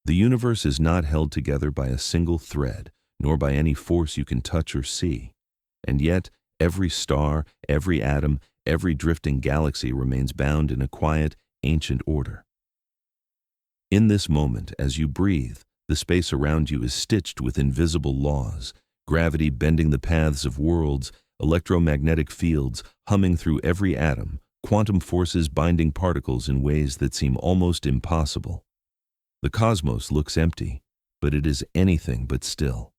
The universe is not held together by a single thread, nor by any force you can touch or see. And yet, every star, every atom, every drifting galaxy remains bound in a quiet, ancient order. In this moment, as you breathe, the space around you is stitched with invisible laws, gravity bending the paths of worlds, electromagnetic fields humming through every atom, quantum forces binding particles in ways that seem almost impossible. The cosmos looks empty, but it is anything but still.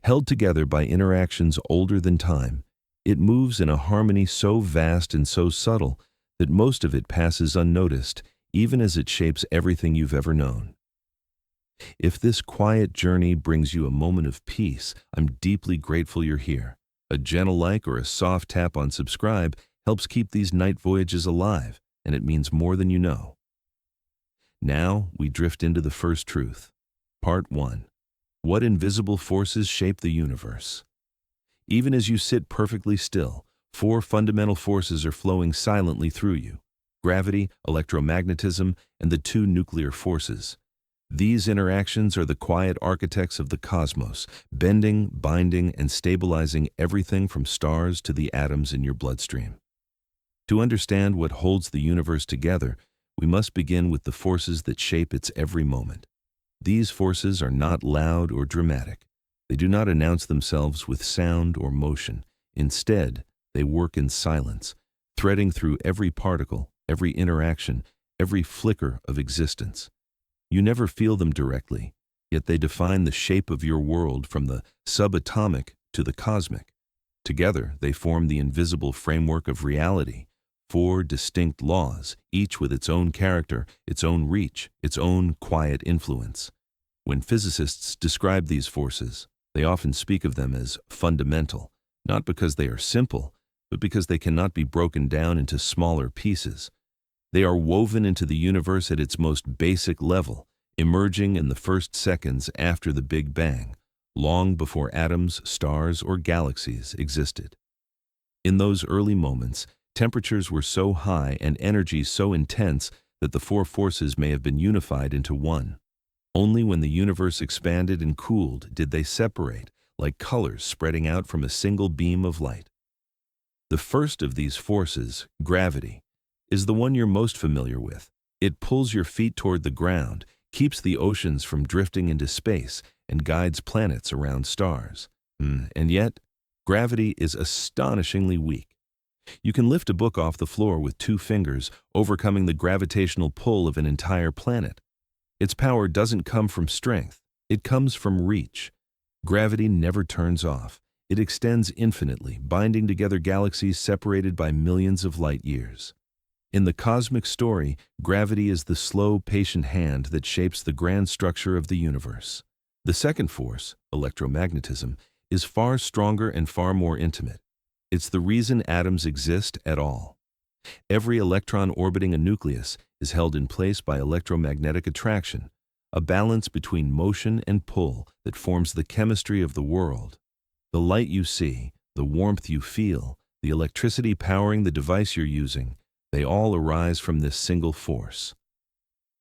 Held together by interactions older than time, it moves in a harmony so vast and so subtle that most of it passes unnoticed, even as it shapes everything you've ever known. If this quiet journey brings you a moment of peace, I'm deeply grateful you're here. A gentle like or a soft tap on subscribe helps keep these night voyages alive, and it means more than you know. Now we drift into the first truth. Part 1. What invisible forces shape the universe? Even as you sit perfectly still, 4 fundamental forces are flowing silently through you: gravity, electromagnetism, and the 2 nuclear forces. These interactions are the quiet architects of the cosmos, bending, binding, and stabilizing everything from stars to the atoms in your bloodstream. To understand what holds the universe together, we must begin with the forces that shape its every moment. These forces are not loud or dramatic. They do not announce themselves with sound or motion. Instead, they work in silence, threading through every particle, every interaction, every flicker of existence. You never feel them directly, yet they define the shape of your world from the subatomic to the cosmic. Together, they form the invisible framework of reality, 4 distinct laws, each with its own character, its own reach, its own quiet influence. When physicists describe these forces, they often speak of them as fundamental, not because they are simple, but because they cannot be broken down into smaller pieces. They are woven into the universe at its most basic level, emerging in the first seconds after the Big Bang, long before atoms, stars, or galaxies existed. In those early moments, temperatures were so high and energy so intense that the 4 forces may have been unified into one. Only when the universe expanded and cooled did they separate, like colors spreading out from a single beam of light. The first of these forces, gravity, is the one you're most familiar with. It pulls your feet toward the ground, keeps the oceans from drifting into space, and guides planets around stars. And yet, gravity is astonishingly weak. You can lift a book off the floor with 2 fingers, overcoming the gravitational pull of an entire planet. Its power doesn't come from strength, it comes from reach. Gravity never turns off. It extends infinitely, binding together galaxies separated by millions of light years. In the cosmic story, gravity is the slow, patient hand that shapes the grand structure of the universe. The second force, electromagnetism, is far stronger and far more intimate. It's the reason atoms exist at all. Every electron orbiting a nucleus is held in place by electromagnetic attraction, a balance between motion and pull that forms the chemistry of the world. The light you see, the warmth you feel, the electricity powering the device you're using, they all arise from this single force.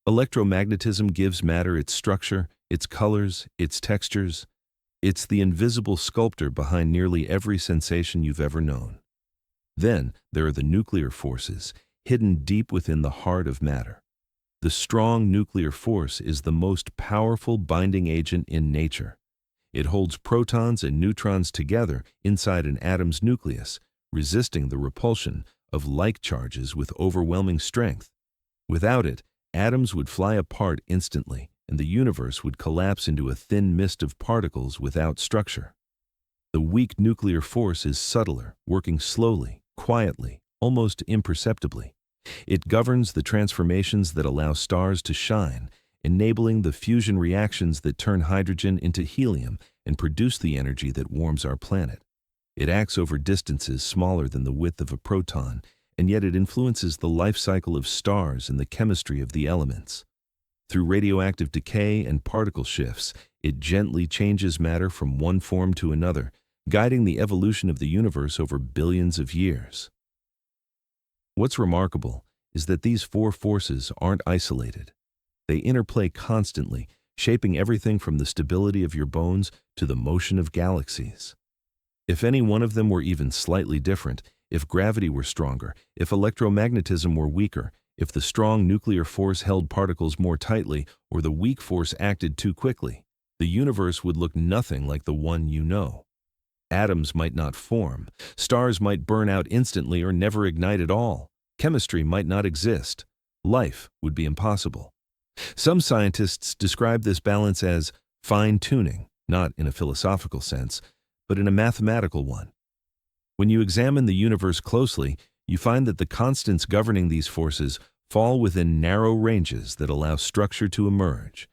Electromagnetism gives matter its structure, its colors, its textures. It's the invisible sculptor behind nearly every sensation you've ever known. Then there are the nuclear forces, hidden deep within the heart of matter. The strong nuclear force is the most powerful binding agent in nature. It holds protons and neutrons together inside an atom's nucleus, resisting the repulsion of like charges with overwhelming strength. Without it, atoms would fly apart instantly, and the universe would collapse into a thin mist of particles without structure. The weak nuclear force is subtler, working slowly, quietly, almost imperceptibly. It governs the transformations that allow stars to shine, enabling the fusion reactions that turn hydrogen into helium and produce the energy that warms our planet. It acts over distances smaller than the width of a proton, and yet it influences the life cycle of stars and the chemistry of the elements. Through radioactive decay and particle shifts, it gently changes matter from one form to another, guiding the evolution of the universe over billions of years. What's remarkable is that these 4 forces aren't isolated. They interplay constantly, shaping everything from the stability of your bones to the motion of galaxies. If any one of them were even slightly different, if gravity were stronger, if electromagnetism were weaker, if the strong nuclear force held particles more tightly or the weak force acted too quickly, the universe would look nothing like the one you know. Atoms might not form, stars might burn out instantly or never ignite at all, chemistry might not exist, life would be impossible. Some scientists describe this balance as fine-tuning, not in a philosophical sense, but in a mathematical one. When you examine the universe closely, you find that the constants governing these forces fall within narrow ranges that allow structure to emerge.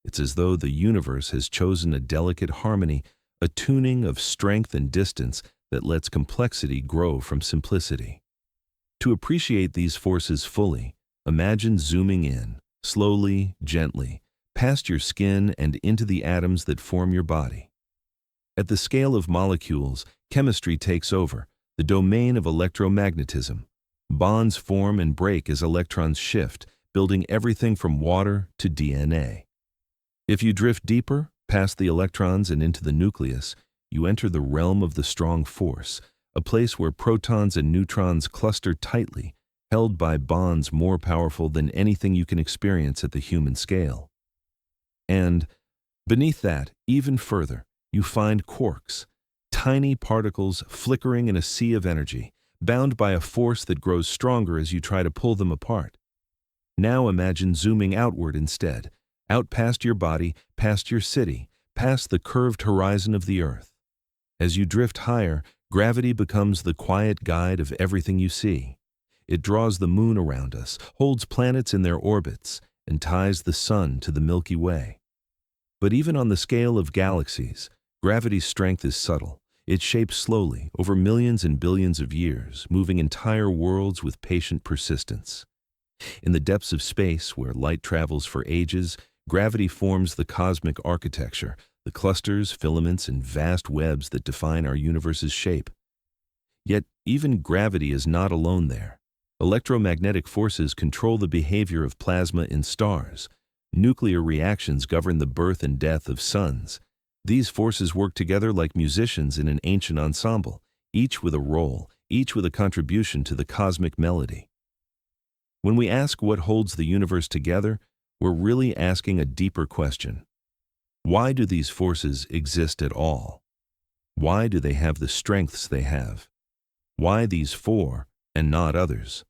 It's as though the universe has chosen a delicate harmony, a tuning of strength and distance that lets complexity grow from simplicity. To appreciate these forces fully, imagine zooming in, slowly, gently, past your skin and into the atoms that form your body. At the scale of molecules, chemistry takes over, the domain of electromagnetism. Bonds form and break as electrons shift, building everything from water to DNA. If you drift deeper, past the electrons and into the nucleus, you enter the realm of the strong force, a place where protons and neutrons cluster tightly, held by bonds more powerful than anything you can experience at the human scale. And beneath that, even further, you find quarks, tiny particles flickering in a sea of energy, bound by a force that grows stronger as you try to pull them apart. Now imagine zooming outward instead, out past your body, past your city, past the curved horizon of the Earth. As you drift higher, gravity becomes the quiet guide of everything you see. It draws the moon around us, holds planets in their orbits, and ties the sun to the Milky Way. But even on the scale of galaxies, gravity's strength is subtle. It shapes slowly, over millions and billions of years, moving entire worlds with patient persistence. In the depths of space, where light travels for ages, gravity forms the cosmic architecture, the clusters, filaments, and vast webs that define our universe's shape. Yet, even gravity is not alone there. Electromagnetic forces control the behavior of plasma in stars. Nuclear reactions govern the birth and death of suns. These forces work together like musicians in an ancient ensemble, each with a role, each with a contribution to the cosmic melody. When we ask what holds the universe together, we're really asking a deeper question. Why do these forces exist at all? Why do they have the strengths they have? Why these four and not others?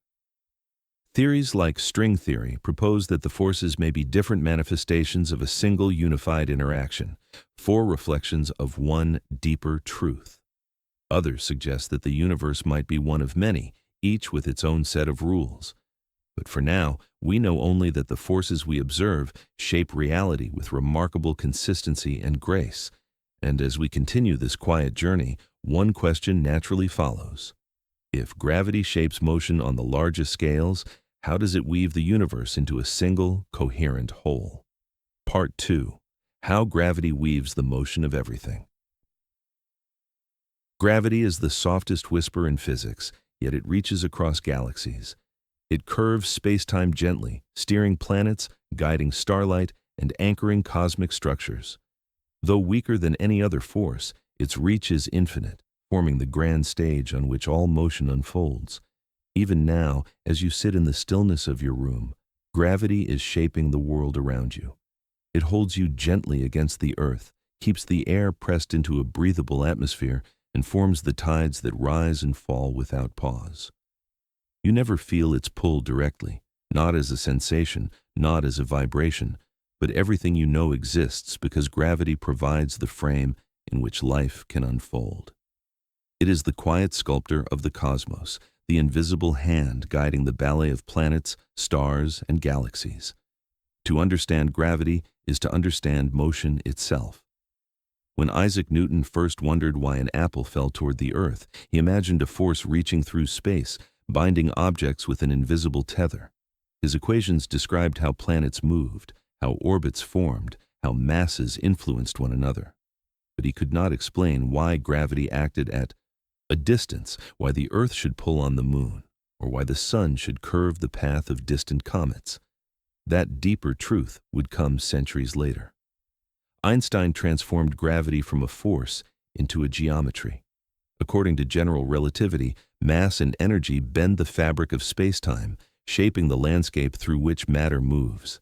Theories like string theory propose that the forces may be different manifestations of a single unified interaction, four reflections of one deeper truth. Others suggest that the universe might be one of many, each with its own set of rules. But for now, we know only that the forces we observe shape reality with remarkable consistency and grace. And as we continue this quiet journey, one question naturally follows. If gravity shapes motion on the largest scales, how does it weave the universe into a single, coherent whole? Part 2. How gravity weaves the motion of everything. Gravity is the softest whisper in physics, yet it reaches across galaxies. It curves spacetime gently, steering planets, guiding starlight, and anchoring cosmic structures. Though weaker than any other force, its reach is infinite, forming the grand stage on which all motion unfolds. Even now, as you sit in the stillness of your room, gravity is shaping the world around you. It holds you gently against the earth, keeps the air pressed into a breathable atmosphere, and forms the tides that rise and fall without pause. You never feel its pull directly, not as a sensation, not as a vibration, but everything you know exists because gravity provides the frame in which life can unfold. It is the quiet sculptor of the cosmos, the invisible hand guiding the ballet of planets, stars, and galaxies. To understand gravity is to understand motion itself. When Isaac Newton first wondered why an apple fell toward the earth, he imagined a force reaching through space, binding objects with an invisible tether. His equations described how planets moved, how orbits formed, how masses influenced one another. But he could not explain why gravity acted at a distance, why the Earth should pull on the moon, or why the sun should curve the path of distant comets. That deeper truth would come centuries later. Einstein transformed gravity from a force into a geometry. According to general relativity, mass and energy bend the fabric of spacetime, shaping the landscape through which matter moves.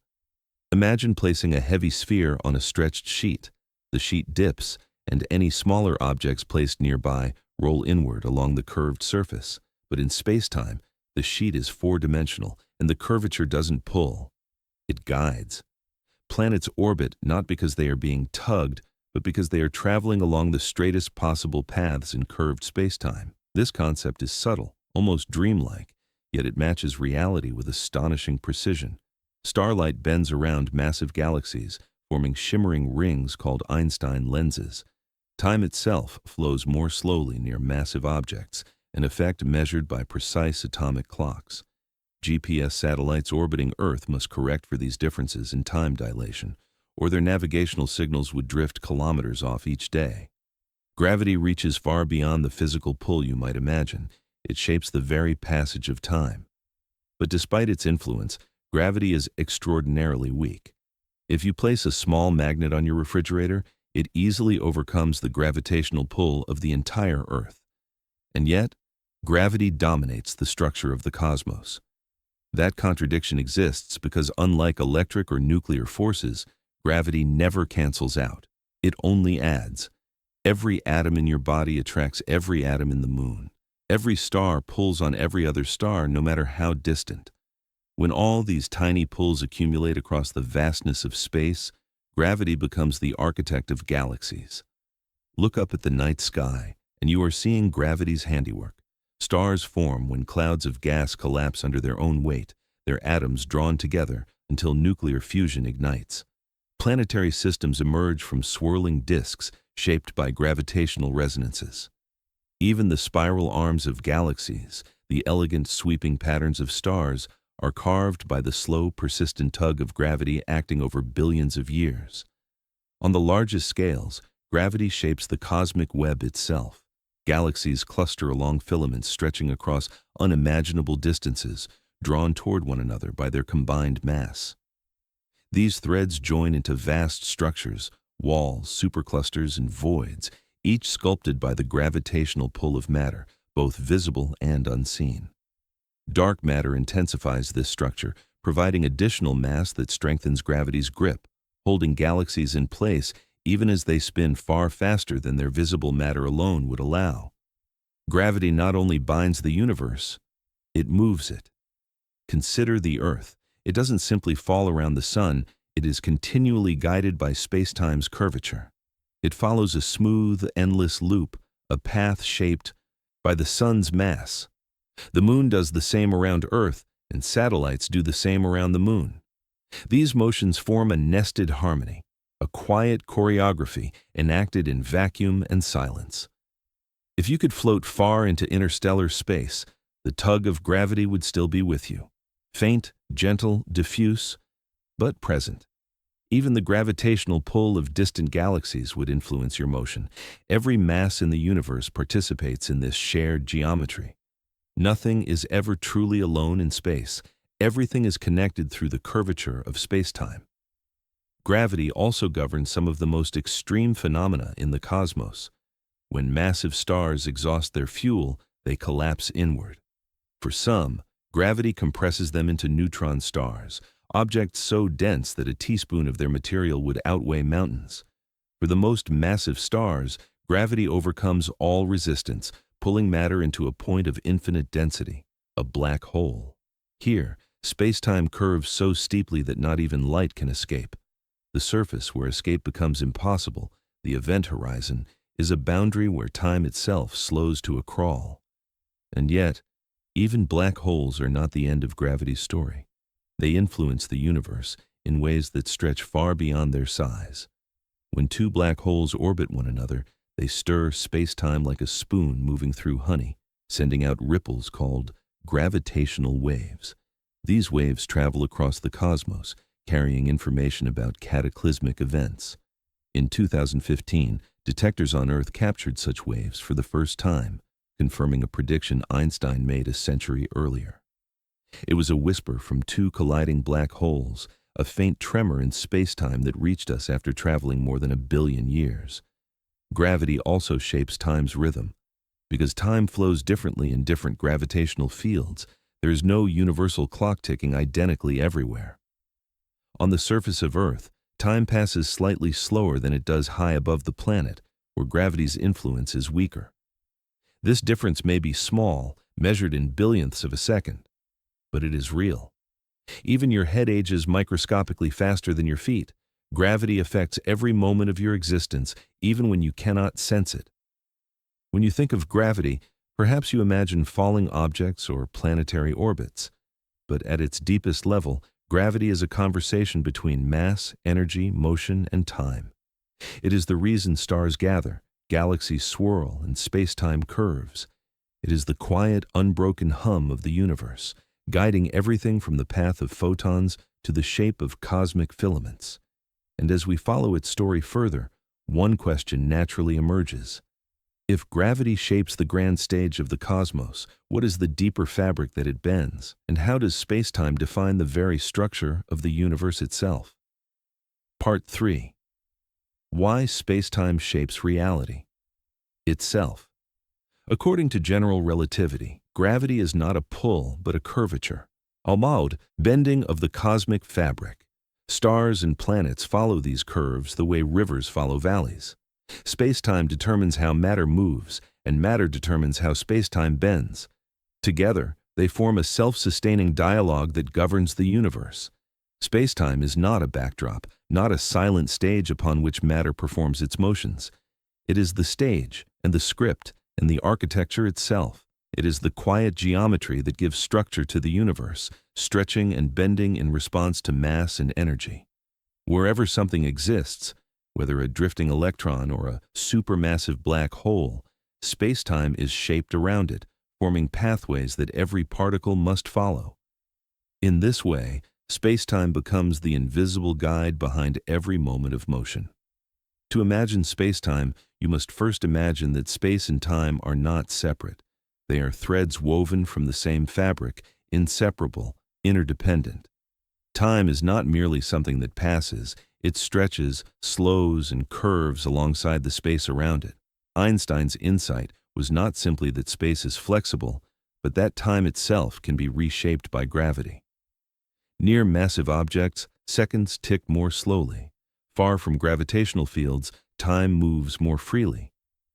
Imagine placing a heavy sphere on a stretched sheet. The sheet dips, and any smaller objects placed nearby roll inward along the curved surface. But in spacetime, the sheet is four-dimensional, and the curvature doesn't pull. It guides. Planets orbit not because they are being tugged, but because they are traveling along the straightest possible paths in curved spacetime. This concept is subtle, almost dreamlike, yet it matches reality with astonishing precision. Starlight bends around massive galaxies, forming shimmering rings called Einstein lenses. Time itself flows more slowly near massive objects, an effect measured by precise atomic clocks. GPS satellites orbiting Earth must correct for these differences in time dilation, or their navigational signals would drift kilometers off each day. Gravity reaches far beyond the physical pull you might imagine. It shapes the very passage of time. But despite its influence, gravity is extraordinarily weak. If you place a small magnet on your refrigerator, it easily overcomes the gravitational pull of the entire Earth. And yet, gravity dominates the structure of the cosmos. That contradiction exists because, unlike electric or nuclear forces, gravity never cancels out. It only adds. Every atom in your body attracts every atom in the moon. Every star pulls on every other star, no matter how distant. When all these tiny pulls accumulate across the vastness of space, gravity becomes the architect of galaxies. Look up at the night sky, and you are seeing gravity's handiwork. Stars form when clouds of gas collapse under their own weight, their atoms drawn together until nuclear fusion ignites. Planetary systems emerge from swirling disks shaped by gravitational resonances. Even the spiral arms of galaxies, the elegant sweeping patterns of stars, are carved by the slow, persistent tug of gravity acting over billions of years. On the largest scales, gravity shapes the cosmic web itself. Galaxies cluster along filaments stretching across unimaginable distances, drawn toward one another by their combined mass. These threads join into vast structures, walls, superclusters, and voids, each sculpted by the gravitational pull of matter, both visible and unseen. Dark matter intensifies this structure, providing additional mass that strengthens gravity's grip, holding galaxies in place even as they spin far faster than their visible matter alone would allow. Gravity not only binds the universe, it moves it. Consider the Earth. It doesn't simply fall around the sun, it is continually guided by spacetime's curvature. It follows a smooth, endless loop, a path shaped by the sun's mass. The moon does the same around Earth, and satellites do the same around the moon. These motions form a nested harmony, a quiet choreography enacted in vacuum and silence. If you could float far into interstellar space, the tug of gravity would still be with you. Faint, gentle, diffuse, but present. Even the gravitational pull of distant galaxies would influence your motion. Every mass in the universe participates in this shared geometry. Nothing is ever truly alone in space. Everything is connected through the curvature of spacetime. Gravity also governs some of the most extreme phenomena in the cosmos. When massive stars exhaust their fuel, they collapse inward. For some, gravity compresses them into neutron stars, objects so dense that a teaspoon of their material would outweigh mountains. For the most massive stars, gravity overcomes all resistance, pulling matter into a point of infinite density, a black hole. Here, spacetime curves so steeply that not even light can escape. The surface where escape becomes impossible, the event horizon, is a boundary where time itself slows to a crawl. And yet, even black holes are not the end of gravity's story. They influence the universe in ways that stretch far beyond their size. When two black holes orbit one another, they stir spacetime like a spoon moving through honey, sending out ripples called gravitational waves. These waves travel across the cosmos, carrying information about cataclysmic events. In 2015, detectors on Earth captured such waves for the first time, confirming a prediction Einstein made a century earlier. It was a whisper from two colliding black holes, a faint tremor in spacetime that reached us after traveling more than 1 billion years. Gravity also shapes time's rhythm. Because time flows differently in different gravitational fields, there is no universal clock ticking identically everywhere. On the surface of Earth, time passes slightly slower than it does high above the planet, where gravity's influence is weaker. This difference may be small, measured in billionths of a second, but it is real. Even your head ages microscopically faster than your feet. Gravity affects every moment of your existence, even when you cannot sense it. When you think of gravity, perhaps you imagine falling objects or planetary orbits. But at its deepest level, gravity is a conversation between mass, energy, motion, and time. It is the reason stars gather, galaxies swirl, and space-time curves. It is the quiet, unbroken hum of the universe, guiding everything from the path of photons to the shape of cosmic filaments. And as we follow its story further, one question naturally emerges. If gravity shapes the grand stage of the cosmos, what is the deeper fabric that it bends? And how does space-time define the very structure of the universe itself? Part 3. Why space-time shapes reality itself. According to general relativity, gravity is not a pull but a curvature. Almaud, bending of the cosmic fabric. Stars and planets follow these curves the way rivers follow valleys. Space-time determines how matter moves, and matter determines how space-time bends. Together, they form a self-sustaining dialogue that governs the universe. Space-time is not a backdrop, not a silent stage upon which matter performs its motions. It is the stage, and the script, and the architecture itself. It is the quiet geometry that gives structure to the universe, stretching and bending in response to mass and energy. Wherever something exists, whether a drifting electron or a supermassive black hole, space-time is shaped around it, forming pathways that every particle must follow. In this way, space-time becomes the invisible guide behind every moment of motion. To imagine space-time, you must first imagine that space and time are not separate. They are threads woven from the same fabric, inseparable, interdependent. Time is not merely something that passes, it stretches, slows, and curves alongside the space around it. Einstein's insight was not simply that space is flexible, but that time itself can be reshaped by gravity. Near massive objects, seconds tick more slowly. Far from gravitational fields, time moves more freely.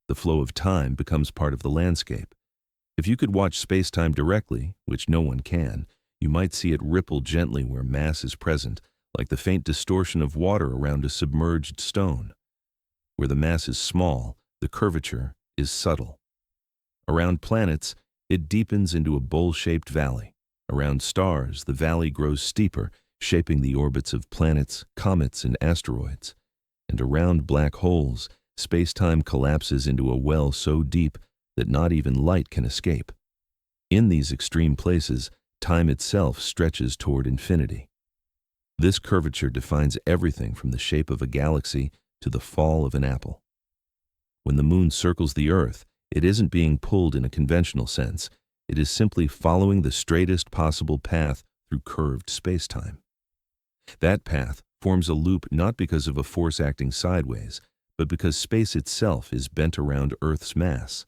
The flow of time becomes part of the landscape. If you could watch space-time directly, which no one can, you might see it ripple gently where mass is present, like the faint distortion of water around a submerged stone. Where the mass is small, the curvature is subtle. Around planets, it deepens into a bowl-shaped valley. Around stars, the valley grows steeper, shaping the orbits of planets, comets, and asteroids. And around black holes, space-time collapses into a well so deep that not even light can escape. In these extreme places, time itself stretches toward infinity. This curvature defines everything from the shape of a galaxy to the fall of an apple. When the moon circles the Earth, it isn't being pulled in a conventional sense. It is simply following the straightest possible path through curved space-time. That path forms a loop not because of a force acting sideways, but because space itself is bent around Earth's mass.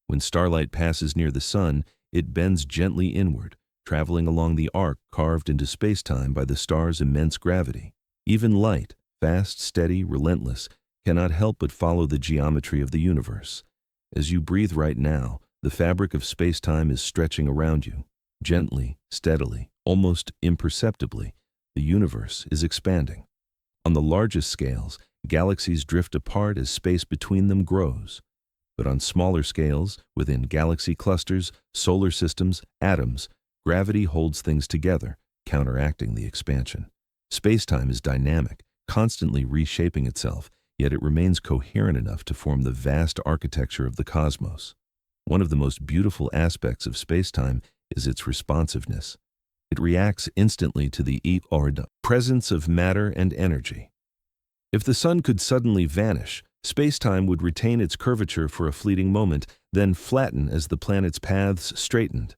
When starlight passes near the sun, it bends gently inward, traveling along the arc carved into space-time by the star's immense gravity. Even light, fast, steady, relentless, cannot help but follow the geometry of the universe. As you breathe right now, the fabric of space-time is stretching around you. Gently, steadily, almost imperceptibly, the universe is expanding. On the largest scales, galaxies drift apart as space between them grows. But on smaller scales, within galaxy clusters, solar systems, atoms, gravity holds things together, counteracting the expansion. Space-time is dynamic, constantly reshaping itself, yet it remains coherent enough to form the vast architecture of the cosmos. One of the most beautiful aspects of space-time is its responsiveness. It reacts instantly to the presence of matter and energy. If the sun could suddenly vanish, space-time would retain its curvature for a fleeting moment, then flatten as the planet's paths straightened.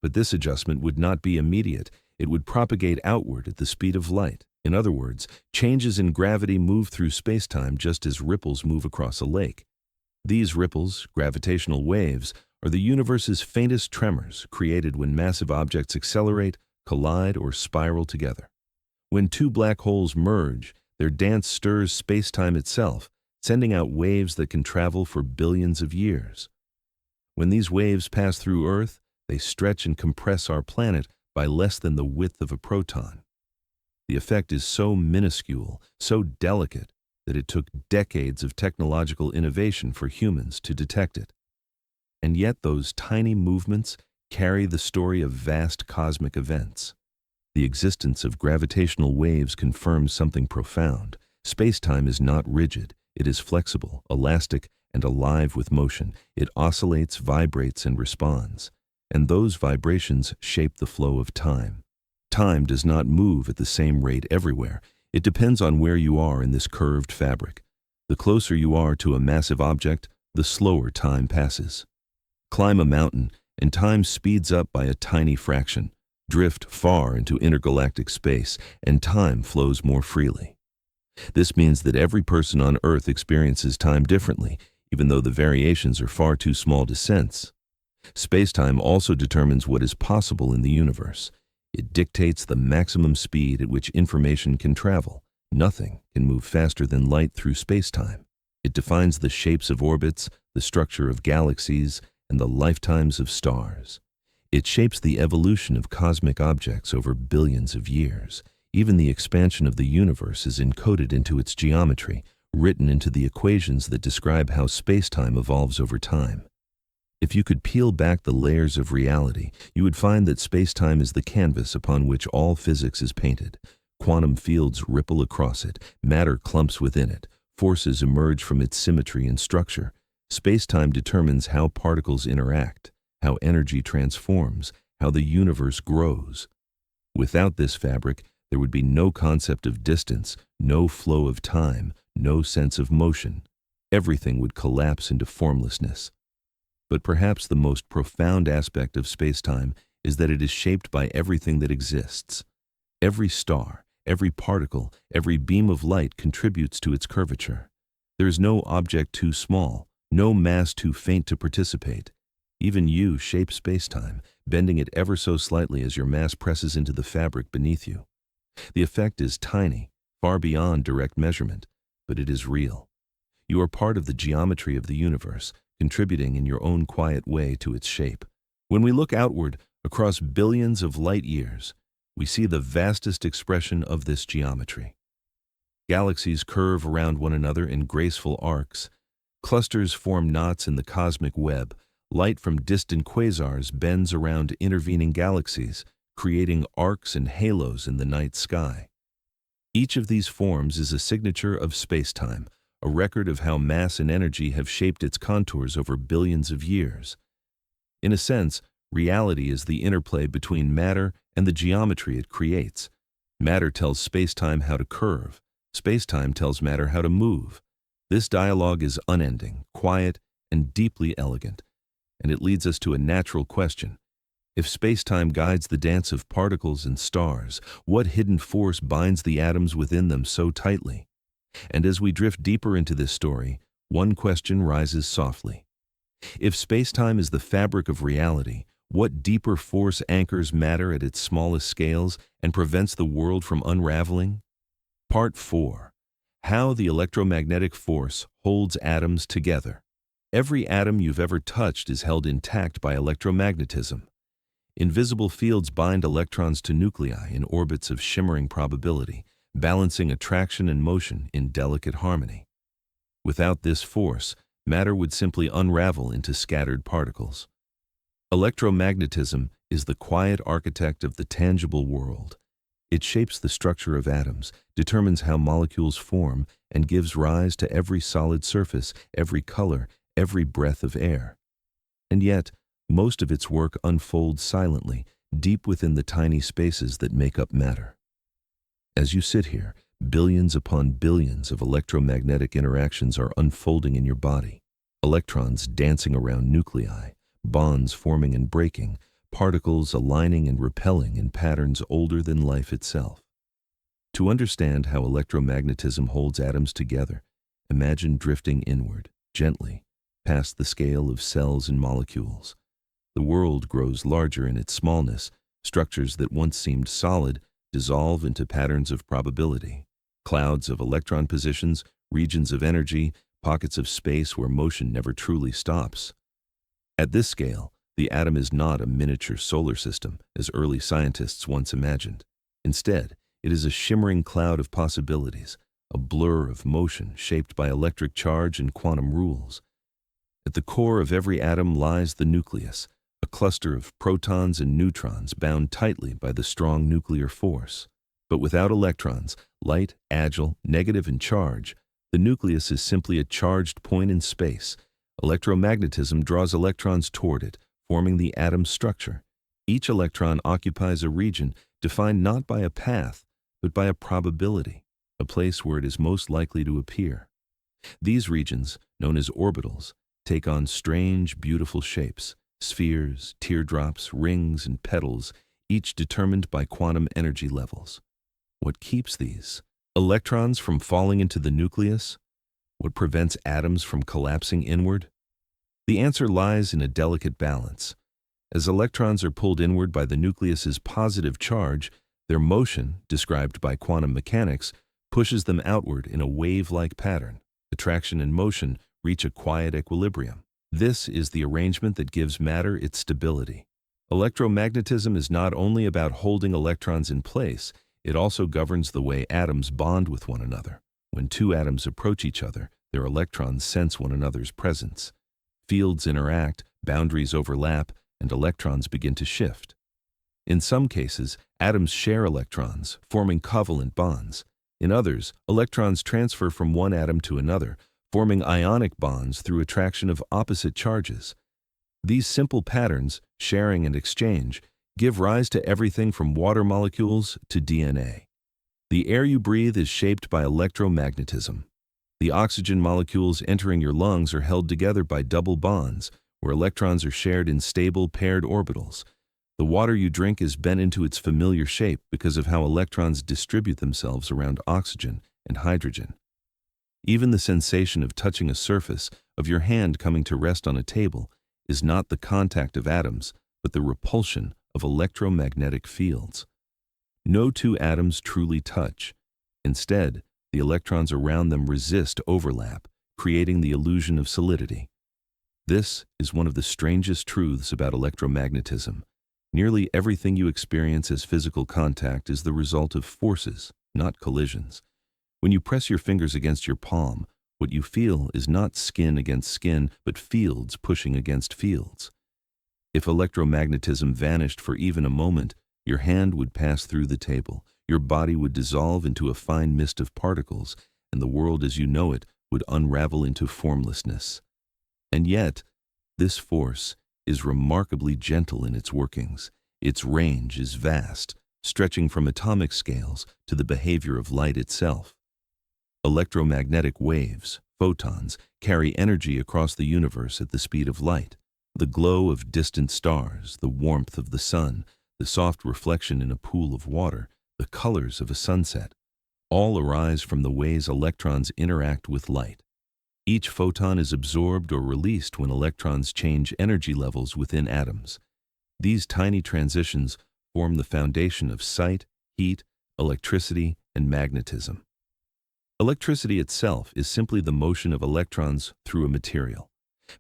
But this adjustment would not be immediate. it would propagate outward at the speed of light. In other words, changes in gravity move through spacetime just as ripples move across a lake. These ripples, gravitational waves, are the universe's faintest tremors created when massive objects accelerate, collide, or spiral together. When two black holes merge, their dance stirs spacetime itself, sending out waves that can travel for billions of years. When these waves pass through Earth, they stretch and compress our planet by less than the width of a proton. The effect is so minuscule, so delicate, that it took decades of technological innovation for humans to detect it. And yet those tiny movements carry the story of vast cosmic events. The existence of gravitational waves confirms something profound. Spacetime is not rigid. It is flexible, elastic, and alive with motion. It oscillates, vibrates, and responds. And those vibrations shape the flow of time. Time does not move at the same rate everywhere. It depends on where you are in this curved fabric. The closer you are to a massive object, the slower time passes. Climb a mountain, and time speeds up by a tiny fraction. Drift far into intergalactic space, and time flows more freely. This means that every person on Earth experiences time differently, even though the variations are far too small to sense. Spacetime also determines what is possible in the universe. It dictates the maximum speed at which information can travel. Nothing can move faster than light through spacetime. It defines the shapes of orbits, the structure of galaxies, and the lifetimes of stars. It shapes the evolution of cosmic objects over billions of years. Even the expansion of the universe is encoded into its geometry, written into the equations that describe how spacetime evolves over time. If you could peel back the layers of reality, you would find that spacetime is the canvas upon which all physics is painted. Quantum fields ripple across it, matter clumps within it, forces emerge from its symmetry and structure. Spacetime determines how particles interact, how energy transforms, how the universe grows. Without this fabric, there would be no concept of distance, no flow of time, no sense of motion. Everything would collapse into formlessness. But perhaps the most profound aspect of spacetime is that it is shaped by everything that exists. Every star, every particle, every beam of light contributes to its curvature. There is no object too small, no mass too faint to participate. Even you shape spacetime, bending it ever so slightly as your mass presses into the fabric beneath you. The effect is tiny, far beyond direct measurement, but it is real. You are part of the geometry of the universe, contributing in your own quiet way to its shape. When we look outward across billions of light years, we see the vastest expression of this geometry. Galaxies curve around one another in graceful arcs. Clusters form knots in the cosmic web. Light from distant quasars bends around intervening galaxies, creating arcs and halos in the night sky. Each of these forms is a signature of spacetime, a record of how mass and energy have shaped its contours over billions of years. In a sense, reality is the interplay between matter and the geometry it creates. Matter tells spacetime how to curve. Spacetime tells matter how to move. This dialogue is unending, quiet, and deeply elegant, and it leads us to a natural question. If spacetime guides the dance of particles and stars, what hidden force binds the atoms within them so tightly? And as we drift deeper into this story, one question rises softly. If spacetime is the fabric of reality, what deeper force anchors matter at its smallest scales and prevents the world from unraveling? Part 4. How the electromagnetic force holds atoms together. Every atom you've ever touched is held intact by electromagnetism. Invisible fields bind electrons to nuclei in orbits of shimmering probability, balancing attraction and motion in delicate harmony. Without this force, matter would simply unravel into scattered particles. Electromagnetism is the quiet architect of the tangible world. It shapes the structure of atoms, determines how molecules form, and gives rise to every solid surface, every color, every breath of air. And yet, most of its work unfolds silently, deep within the tiny spaces that make up matter. As you sit here, billions upon billions of electromagnetic interactions are unfolding in your body. Electrons dancing around nuclei, bonds forming and breaking, particles aligning and repelling in patterns older than life itself. To understand how electromagnetism holds atoms together, imagine drifting inward, gently, past the scale of cells and molecules. The world grows larger in its smallness. Structures that once seemed solid dissolve into patterns of probability. Clouds of electron positions, regions of energy, pockets of space where motion never truly stops. At this scale, the atom is not a miniature solar system, as early scientists once imagined. Instead, it is a shimmering cloud of possibilities, a blur of motion shaped by electric charge and quantum rules. At the core of every atom lies the nucleus, a cluster of protons and neutrons bound tightly by the strong nuclear force. But without electrons, light, agile, negative in charge, the nucleus is simply a charged point in space. Electromagnetism draws electrons toward it, forming the atom's structure. Each electron occupies a region defined not by a path, but by a probability, a place where it is most likely to appear. These regions, known as orbitals, take on strange, beautiful shapes, spheres, teardrops, rings, and petals, each determined by quantum energy levels. What keeps these electrons from falling into the nucleus? What prevents atoms from collapsing inward? The answer lies in a delicate balance. As electrons are pulled inward by the nucleus's positive charge, their motion, described by quantum mechanics, pushes them outward in a wave-like pattern. Attraction and motion reach a quiet equilibrium. This is the arrangement that gives matter its stability. Electromagnetism is not only about holding electrons in place, it also governs the way atoms bond with one another. When two atoms approach each other, their electrons sense one another's presence. Fields interact, boundaries overlap, and electrons begin to shift. In some cases, atoms share electrons, forming covalent bonds. In others, electrons transfer from one atom to another, forming ionic bonds through attraction of opposite charges. These simple patterns, sharing and exchange, give rise to everything from water molecules to DNA. The air you breathe is shaped by electromagnetism. The oxygen molecules entering your lungs are held together by double bonds, where electrons are shared in stable paired orbitals. The water you drink is bent into its familiar shape because of how electrons distribute themselves around oxygen and hydrogen. Even the sensation of touching a surface, of your hand coming to rest on a table, is not the contact of atoms, but the repulsion of electromagnetic fields. No two atoms truly touch. Instead, the electrons around them resist overlap, creating the illusion of solidity. This is one of the strangest truths about electromagnetism. Nearly everything you experience as physical contact is the result of forces, not collisions. When you press your fingers against your palm, what you feel is not skin against skin, but fields pushing against fields. If electromagnetism vanished for even a moment, your hand would pass through the table, your body would dissolve into a fine mist of particles, and the world as you know it would unravel into formlessness. And yet, this force is remarkably gentle in its workings. Its range is vast, stretching from atomic scales to the behavior of light itself. Electromagnetic waves, photons, carry energy across the universe at the speed of light. The glow of distant stars, the warmth of the sun, the soft reflection in a pool of water, the colors of a sunset, all arise from the ways electrons interact with light. Each photon is absorbed or released when electrons change energy levels within atoms. These tiny transitions form the foundation of sight, heat, electricity, and magnetism. Electricity itself is simply the motion of electrons through a material.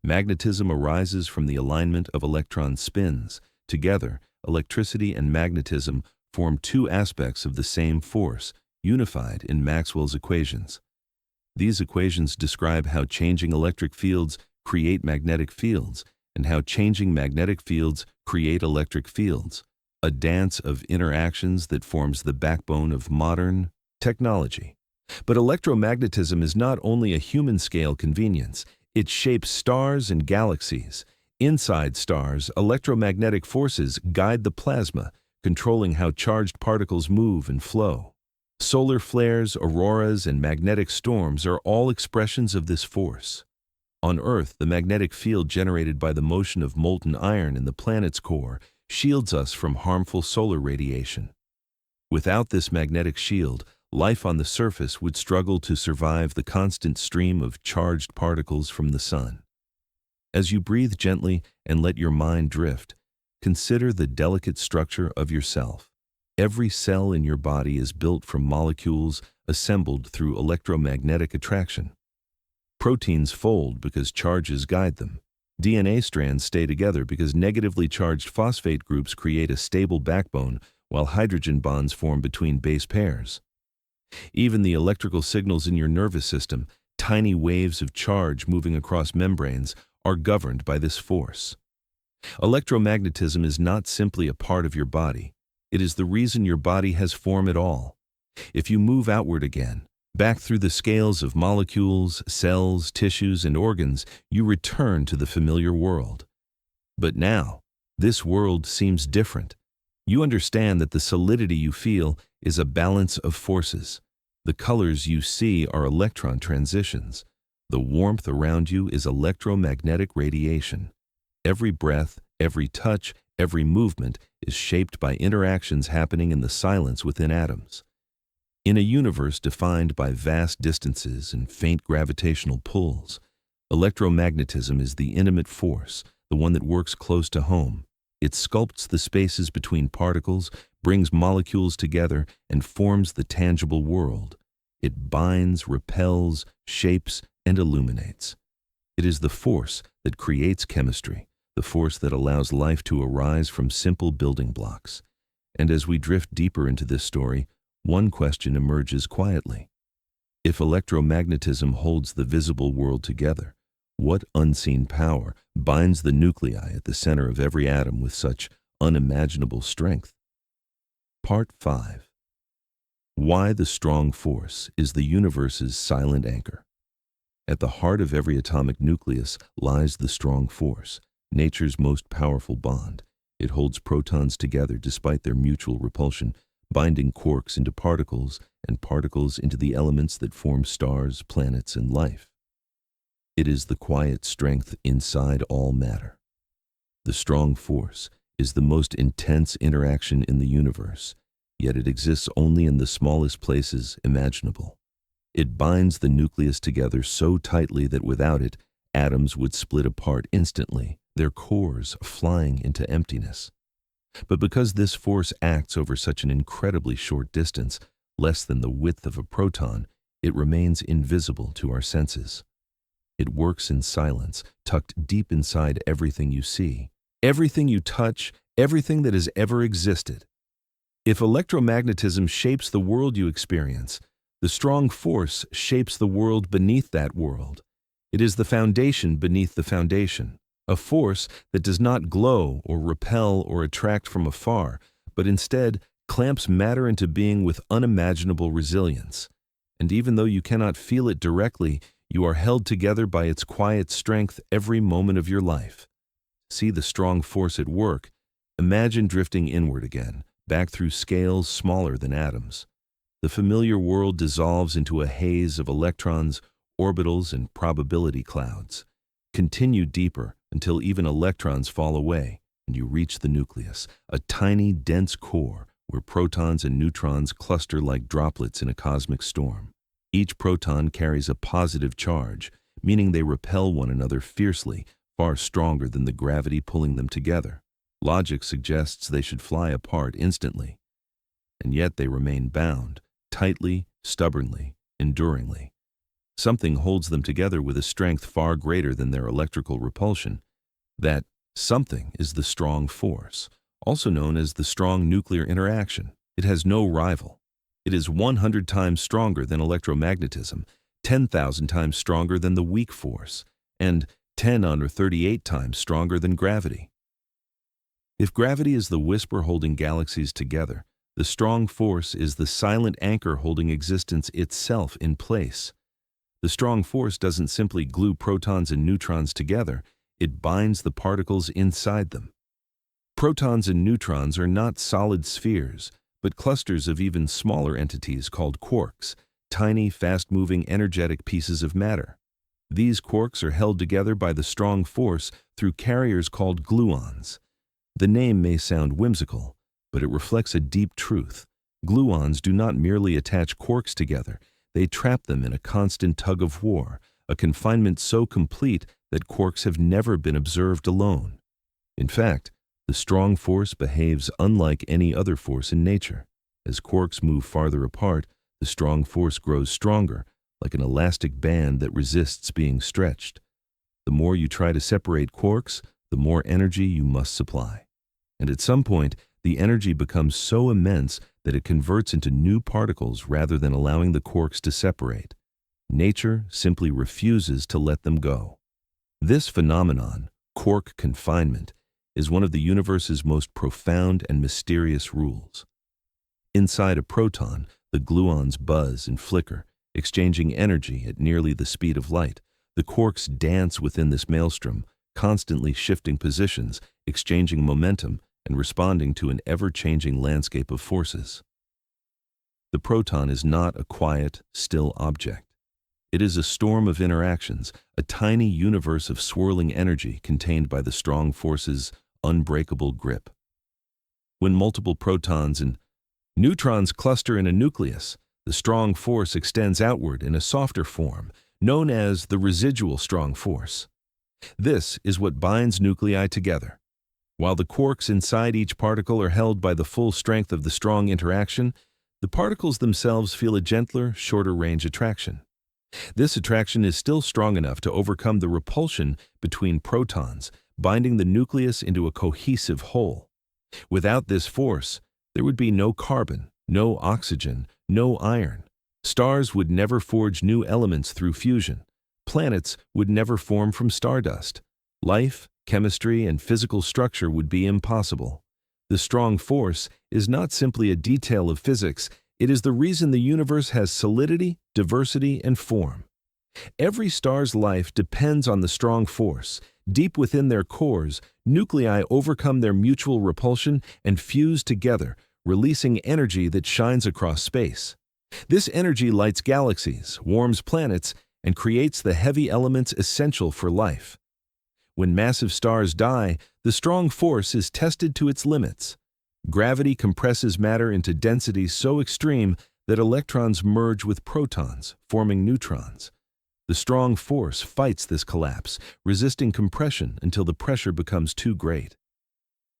Magnetism arises from the alignment of electron spins. Together, electricity and magnetism form two aspects of the same force, unified in Maxwell's equations. These equations describe how changing electric fields create magnetic fields, and how changing magnetic fields create electric fields, a dance of interactions that forms the backbone of modern technology. But electromagnetism is not only a human-scale convenience. It shapes stars and galaxies. Inside stars, electromagnetic forces guide the plasma, controlling how charged particles move and flow. Solar flares, auroras, and magnetic storms are all expressions of this force. On Earth, the magnetic field generated by the motion of molten iron in the planet's core shields us from harmful solar radiation. Without this magnetic shield, life on the surface would struggle to survive the constant stream of charged particles from the sun. As you breathe gently and let your mind drift, consider the delicate structure of yourself. Every cell in your body is built from molecules assembled through electromagnetic attraction. Proteins fold because charges guide them. DNA strands stay together because negatively charged phosphate groups create a stable backbone, while hydrogen bonds form between base pairs. Even the electrical signals in your nervous system, tiny waves of charge moving across membranes, are governed by this force. Electromagnetism is not simply a part of your body. It is the reason your body has form at all. If you move outward again, back through the scales of molecules, cells, tissues, and organs, you return to the familiar world. But now, this world seems different. You understand that the solidity you feel is a balance of forces. The colors you see are electron transitions. The warmth around you is electromagnetic radiation. Every breath, every touch, every movement is shaped by interactions happening in the silence within atoms. In a universe defined by vast distances and faint gravitational pulls, electromagnetism is the intimate force, the one that works close to home. It sculpts the spaces between particles, brings molecules together, and forms the tangible world. It binds, repels, shapes, and illuminates. It is the force that creates chemistry, the force that allows life to arise from simple building blocks. And as we drift deeper into this story, one question emerges quietly. If electromagnetism holds the visible world together, what unseen power binds the nuclei at the center of every atom with such unimaginable strength? Part 5. Why the strong force is the universe's silent anchor. At the heart of every atomic nucleus lies the strong force, nature's most powerful bond. It holds protons together despite their mutual repulsion, binding quarks into particles and particles into the elements that form stars, planets, and life. It is the quiet strength inside all matter. The strong force is the most intense interaction in the universe, yet it exists only in the smallest places imaginable. It binds the nucleus together so tightly that without it, atoms would split apart instantly, their cores flying into emptiness. But because this force acts over such an incredibly short distance, less than the width of a proton, it remains invisible to our senses. It works in silence, tucked deep inside everything you see, everything you touch, everything that has ever existed. If electromagnetism shapes the world you experience, the strong force shapes the world beneath that world. It is the foundation beneath the foundation, a force that does not glow or repel or attract from afar, but instead clamps matter into being with unimaginable resilience. And even though you cannot feel it directly, you are held together by its quiet strength every moment of your life. See the strong force at work. Imagine drifting inward again, back through scales smaller than atoms. The familiar world dissolves into a haze of electrons, orbitals, and probability clouds. Continue deeper until even electrons fall away, and you reach the nucleus, a tiny, dense core where protons and neutrons cluster like droplets in a cosmic storm. Each proton carries a positive charge, meaning they repel one another fiercely, far stronger than the gravity pulling them together. Logic suggests they should fly apart instantly, and yet they remain bound, tightly, stubbornly, enduringly. Something holds them together with a strength far greater than their electrical repulsion. That something is the strong force, also known as the strong nuclear interaction. It has no rival. It is 100 times stronger than electromagnetism, 10,000 times stronger than the weak force, and 10⁻38 times stronger than gravity. If gravity is the whisper holding galaxies together, the strong force is the silent anchor holding existence itself in place. The strong force doesn't simply glue protons and neutrons together, it binds the particles inside them. Protons and neutrons are not solid spheres, but clusters of even smaller entities called quarks, tiny, fast-moving, energetic pieces of matter. These quarks are held together by the strong force through carriers called gluons. The name may sound whimsical, but it reflects a deep truth. Gluons do not merely attach quarks together, they trap them in a constant tug of war, a confinement so complete that quarks have never been observed alone. In fact, the strong force behaves unlike any other force in nature. As quarks move farther apart, the strong force grows stronger, like an elastic band that resists being stretched. The more you try to separate quarks, the more energy you must supply. And at some point, the energy becomes so immense that it converts into new particles rather than allowing the quarks to separate. Nature simply refuses to let them go. This phenomenon, quark confinement, is one of the universe's most profound and mysterious rules. Inside a proton, the gluons buzz and flicker, exchanging energy at nearly the speed of light. The quarks dance within this maelstrom, constantly shifting positions, exchanging momentum, and responding to an ever-changing landscape of forces. The proton is not a quiet, still object. It is a storm of interactions, a tiny universe of swirling energy contained by the strong force's unbreakable grip. When multiple protons and neutrons cluster in a nucleus, the strong force extends outward in a softer form, known as the residual strong force. This is what binds nuclei together. While the quarks inside each particle are held by the full strength of the strong interaction, the particles themselves feel a gentler, shorter-range attraction. This attraction is still strong enough to overcome the repulsion between protons, binding the nucleus into a cohesive whole. Without this force, there would be no carbon, no oxygen, no iron. Stars would never forge new elements through fusion. Planets would never form from stardust. Life, chemistry, and physical structure would be impossible. The strong force is not simply a detail of physics, it is the reason the universe has solidity, diversity, and form. Every star's life depends on the strong force. Deep within their cores, nuclei overcome their mutual repulsion and fuse together, releasing energy that shines across space. This energy lights galaxies, warms planets, and creates the heavy elements essential for life. When massive stars die, the strong force is tested to its limits. Gravity compresses matter into densities so extreme that electrons merge with protons, forming neutrons. The strong force fights this collapse, resisting compression until the pressure becomes too great.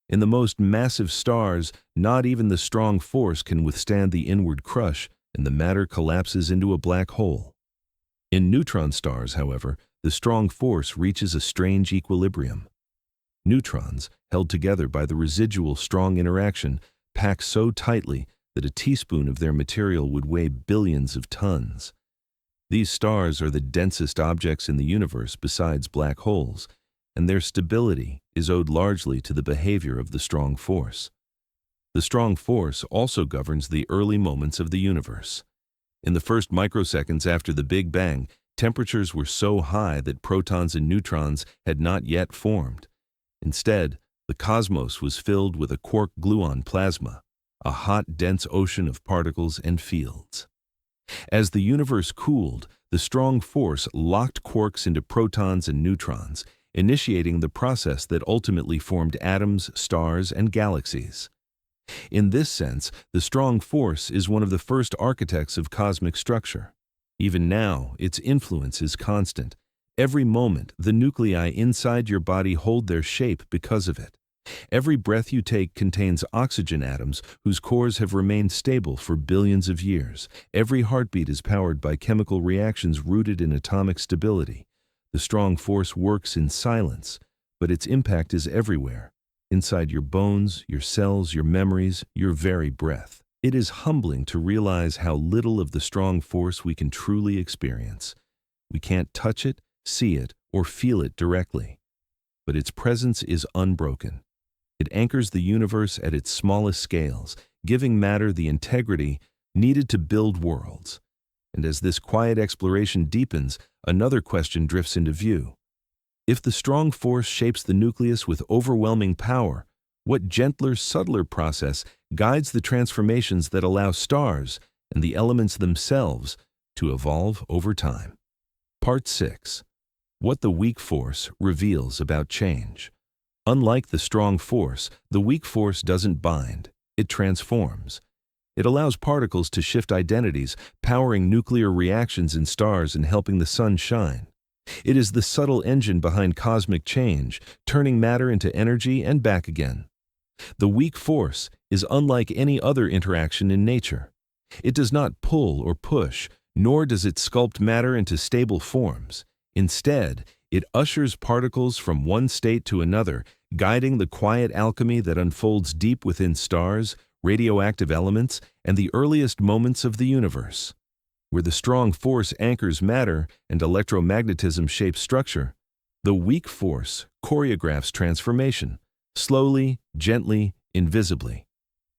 In the most massive stars, not even the strong force can withstand the inward crush, and the matter collapses into a black hole. In neutron stars, however, the strong force reaches a strange equilibrium. Neutrons, held together by the residual strong interaction, pack so tightly that a teaspoon of their material would weigh billions of tons. These stars are the densest objects in the universe besides black holes, and their stability is owed largely to the behavior of the strong force. The strong force also governs the early moments of the universe. In the first microseconds after the Big Bang, temperatures were so high that protons and neutrons had not yet formed. Instead, the cosmos was filled with a quark-gluon plasma, a hot, dense ocean of particles and fields. As the universe cooled, the strong force locked quarks into protons and neutrons, initiating the process that ultimately formed atoms, stars, and galaxies. In this sense, the strong force is one of the first architects of cosmic structure. Even now, its influence is constant. Every moment, the nuclei inside your body hold their shape because of it. Every breath you take contains oxygen atoms whose cores have remained stable for billions of years. Every heartbeat is powered by chemical reactions rooted in atomic stability. The strong force works in silence, but its impact is everywhere, inside your bones, your cells, your memories, your very breath. It is humbling to realize how little of the strong force we can truly experience. We can't touch it, see it, or feel it directly, but its presence is unbroken. It anchors the universe at its smallest scales, giving matter the integrity needed to build worlds. And as this quiet exploration deepens, another question drifts into view. If the strong force shapes the nucleus with overwhelming power, what gentler, subtler process guides the transformations that allow stars and the elements themselves to evolve over time? Part 6. What the weak force reveals about change. Unlike the strong force, the weak force doesn't bind, it transforms. It allows particles to shift identities, powering nuclear reactions in stars and helping the sun shine. It is the subtle engine behind cosmic change, turning matter into energy and back again. The weak force is unlike any other interaction in nature. It does not pull or push, nor does it sculpt matter into stable forms. Instead, it ushers particles from one state to another, guiding the quiet alchemy that unfolds deep within stars, radioactive elements, and the earliest moments of the universe. Where the strong force anchors matter and electromagnetism shapes structure, the weak force choreographs transformation, slowly, gently, invisibly.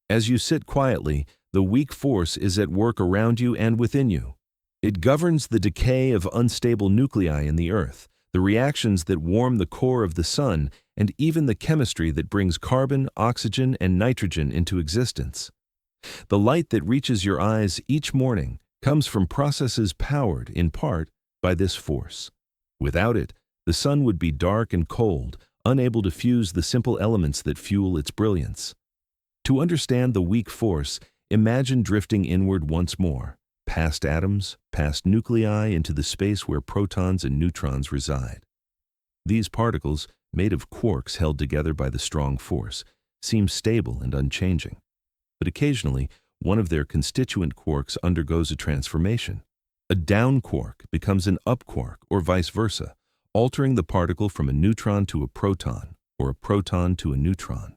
As you sit quietly, the weak force is at work around you and within you. It governs the decay of unstable nuclei in the Earth, the reactions that warm the core of the sun, and even the chemistry that brings carbon, oxygen, and nitrogen into existence. The light that reaches your eyes each morning comes from processes powered, in part, by this force. Without it, the sun would be dark and cold, unable to fuse the simple elements that fuel its brilliance. To understand the weak force, imagine drifting inward once more, past atoms, past nuclei, into the space where protons and neutrons reside. These particles, made of quarks held together by the strong force, seem stable and unchanging. But occasionally, one of their constituent quarks undergoes a transformation. A down quark becomes an up quark, or vice versa, altering the particle from a neutron to a proton, or a proton to a neutron.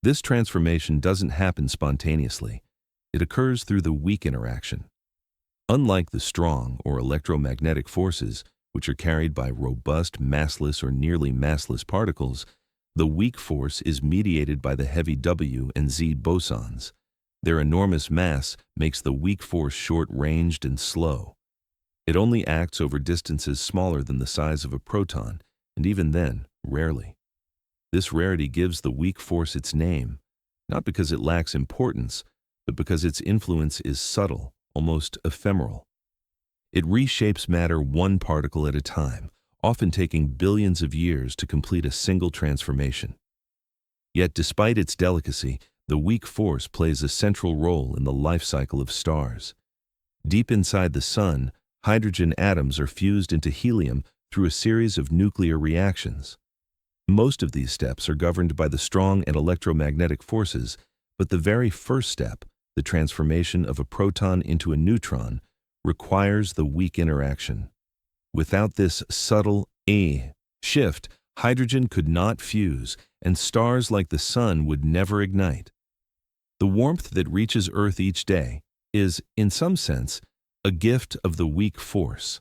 This transformation doesn't happen spontaneously. It occurs through the weak interaction. Unlike the strong or electromagnetic forces, which are carried by robust, massless or nearly massless particles, the weak force is mediated by the heavy W and Z bosons. Their enormous mass makes the weak force short-ranged and slow. It only acts over distances smaller than the size of a proton, and even then, rarely. This rarity gives the weak force its name, not because it lacks importance, but because its influence is subtle, almost ephemeral. It reshapes matter one particle at a time, often taking billions of years to complete a single transformation. Yet despite its delicacy, the weak force plays a central role in the life cycle of stars. Deep inside the sun, hydrogen atoms are fused into helium through a series of nuclear reactions. Most of these steps are governed by the strong and electromagnetic forces, but the very first step, the transformation of a proton into a neutron, requires the weak interaction. Without this subtle shift, hydrogen could not fuse, and stars like the sun would never ignite. The warmth that reaches Earth each day is, in some sense, a gift of the weak force.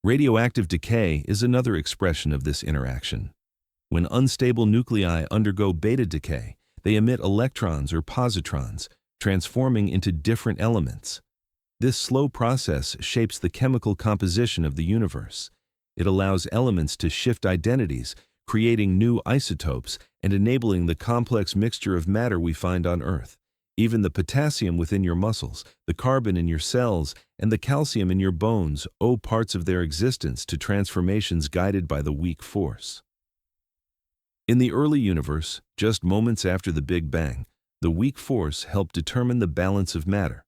Radioactive decay is another expression of this interaction. When unstable nuclei undergo beta decay, they emit electrons or positrons, transforming into different elements. This slow process shapes the chemical composition of the universe. It allows elements to shift identities, creating new isotopes and enabling the complex mixture of matter we find on Earth. Even the potassium within your muscles, the carbon in your cells, and the calcium in your bones owe parts of their existence to transformations guided by the weak force. In the early universe, just moments after the Big Bang, the weak force helped determine the balance of matter.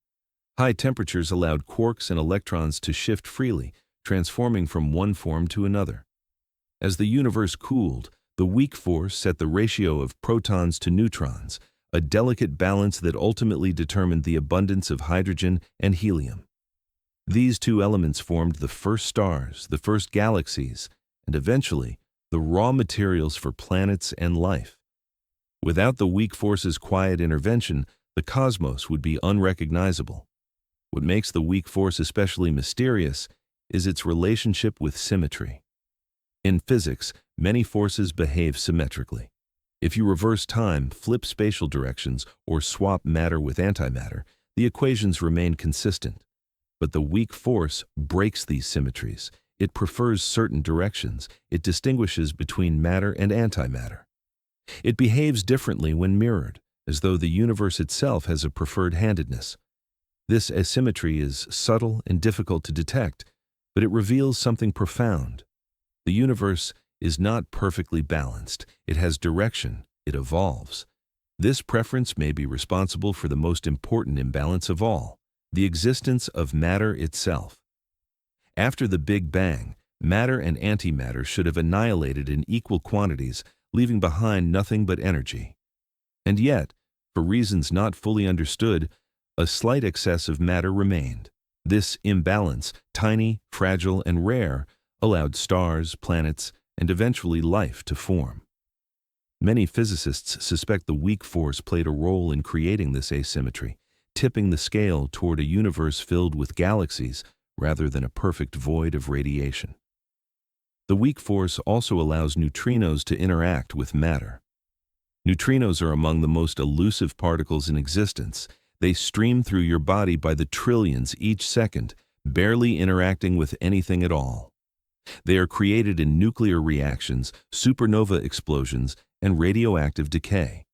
High temperatures allowed quarks and electrons to shift freely, transforming from one form to another. As the universe cooled, the weak force set the ratio of protons to neutrons, a delicate balance that ultimately determined the abundance of hydrogen and helium. These two elements formed the first stars, the first galaxies, and eventually, the raw materials for planets and life. Without the weak force's quiet intervention, the cosmos would be unrecognizable. What makes the weak force especially mysterious is its relationship with symmetry. In physics, many forces behave symmetrically. If you reverse time, flip spatial directions, or swap matter with antimatter, the equations remain consistent. But the weak force breaks these symmetries. It prefers certain directions. It distinguishes between matter and antimatter. It behaves differently when mirrored, as though the universe itself has a preferred handedness. This asymmetry is subtle and difficult to detect, but it reveals something profound. The universe is not perfectly balanced. It has direction. It evolves. This preference may be responsible for the most important imbalance of all, the existence of matter itself. After the Big Bang, matter and antimatter should have annihilated in equal quantities, leaving behind nothing but energy. And yet, for reasons not fully understood, a slight excess of matter remained. This imbalance, tiny, fragile, and rare, allowed stars, planets, and eventually life to form. Many physicists suspect the weak force played a role in creating this asymmetry, tipping the scale toward a universe filled with galaxies rather than a perfect void of radiation. The weak force also allows neutrinos to interact with matter. Neutrinos are among the most elusive particles in existence. They stream through your body by the trillions each second, barely interacting with anything at all. They are created in nuclear reactions, supernova explosions, and radioactive decay.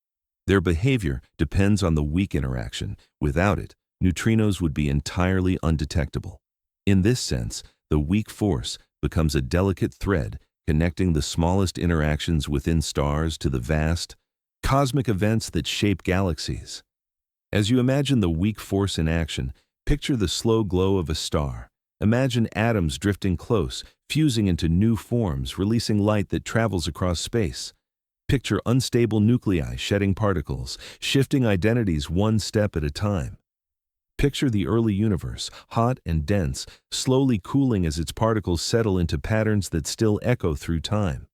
Their behavior depends on the weak interaction. Without it, neutrinos would be entirely undetectable. In this sense, the weak force becomes a delicate thread connecting the smallest interactions within stars to the vast, cosmic events that shape galaxies. As you imagine the weak force in action, picture the slow glow of a star. Imagine atoms drifting close, fusing into new forms, releasing light that travels across space. Picture unstable nuclei shedding particles, shifting identities one step at a time. Picture the early universe, hot and dense, slowly cooling as its particles settle into patterns that still echo through time.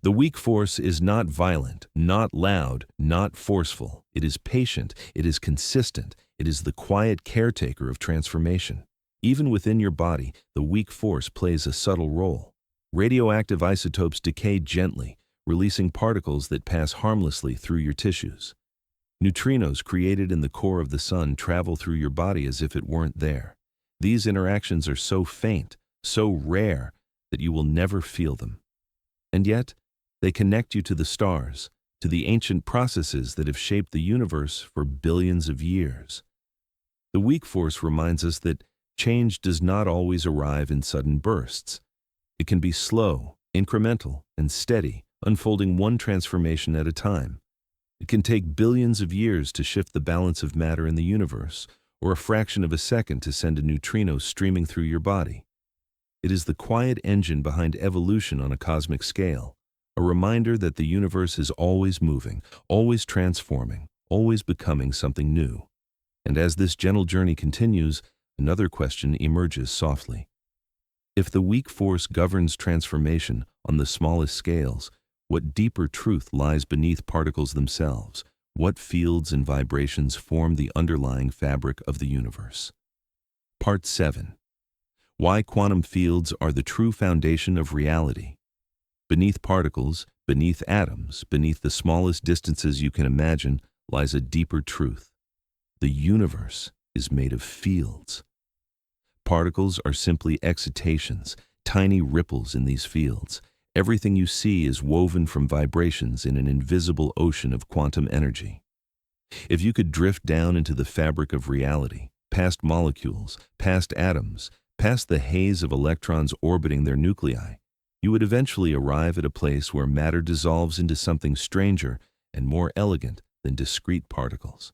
The weak force is not violent, not loud, not forceful. It is patient, it is consistent, it is the quiet caretaker of transformation. Even within your body, the weak force plays a subtle role. Radioactive isotopes decay gently, releasing particles that pass harmlessly through your tissues. Neutrinos created in the core of the sun travel through your body as if it weren't there. These interactions are so faint, so rare, that you will never feel them. And yet, they connect you to the stars, to the ancient processes that have shaped the universe for billions of years. The weak force reminds us that change does not always arrive in sudden bursts. It can be slow, incremental, and steady, unfolding one transformation at a time. It can take billions of years to shift the balance of matter in the universe, or a fraction of a second to send a neutrino streaming through your body. It is the quiet engine behind evolution on a cosmic scale, a reminder that the universe is always moving, always transforming, always becoming something new. And as this gentle journey continues, another question emerges softly. If the weak force governs transformation on the smallest scales, what deeper truth lies beneath particles themselves? What fields and vibrations form the underlying fabric of the universe? Part 7. Why quantum fields are the true foundation of reality. Beneath particles, beneath atoms, beneath the smallest distances you can imagine, lies a deeper truth. The universe is made of fields. Particles are simply excitations, tiny ripples in these fields. Everything you see is woven from vibrations in an invisible ocean of quantum energy. If you could drift down into the fabric of reality, past molecules, past atoms, past the haze of electrons orbiting their nuclei, you would eventually arrive at a place where matter dissolves into something stranger and more elegant than discrete particles.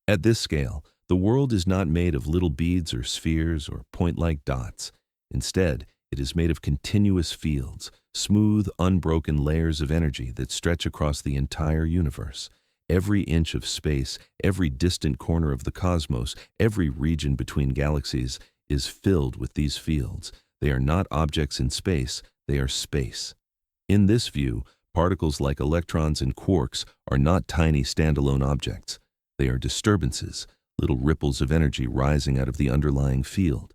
At this scale, the world is not made of little beads or spheres or point-like dots. Instead, it is made of continuous fields, smooth, unbroken layers of energy that stretch across the entire universe. Every inch of space, every distant corner of the cosmos, every region between galaxies is filled with these fields. They are not objects in space, they are space. In this view, particles like electrons and quarks are not tiny standalone objects. They are disturbances, little ripples of energy rising out of the underlying field.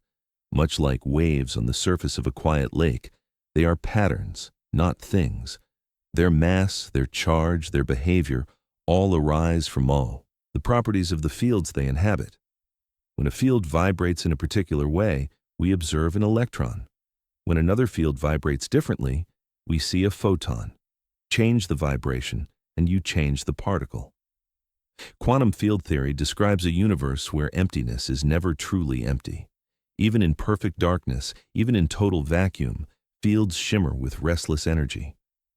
Much like waves on the surface of a quiet lake, they are patterns, not things. Their mass, their charge, their behavior all arise from the properties of the fields they inhabit. When a field vibrates in a particular way, we observe an electron. When another field vibrates differently, we see a photon. Change the vibration, and you change the particle. Quantum field theory describes a universe where emptiness is never truly empty. Even in perfect darkness, even in total vacuum, fields shimmer with restless energy.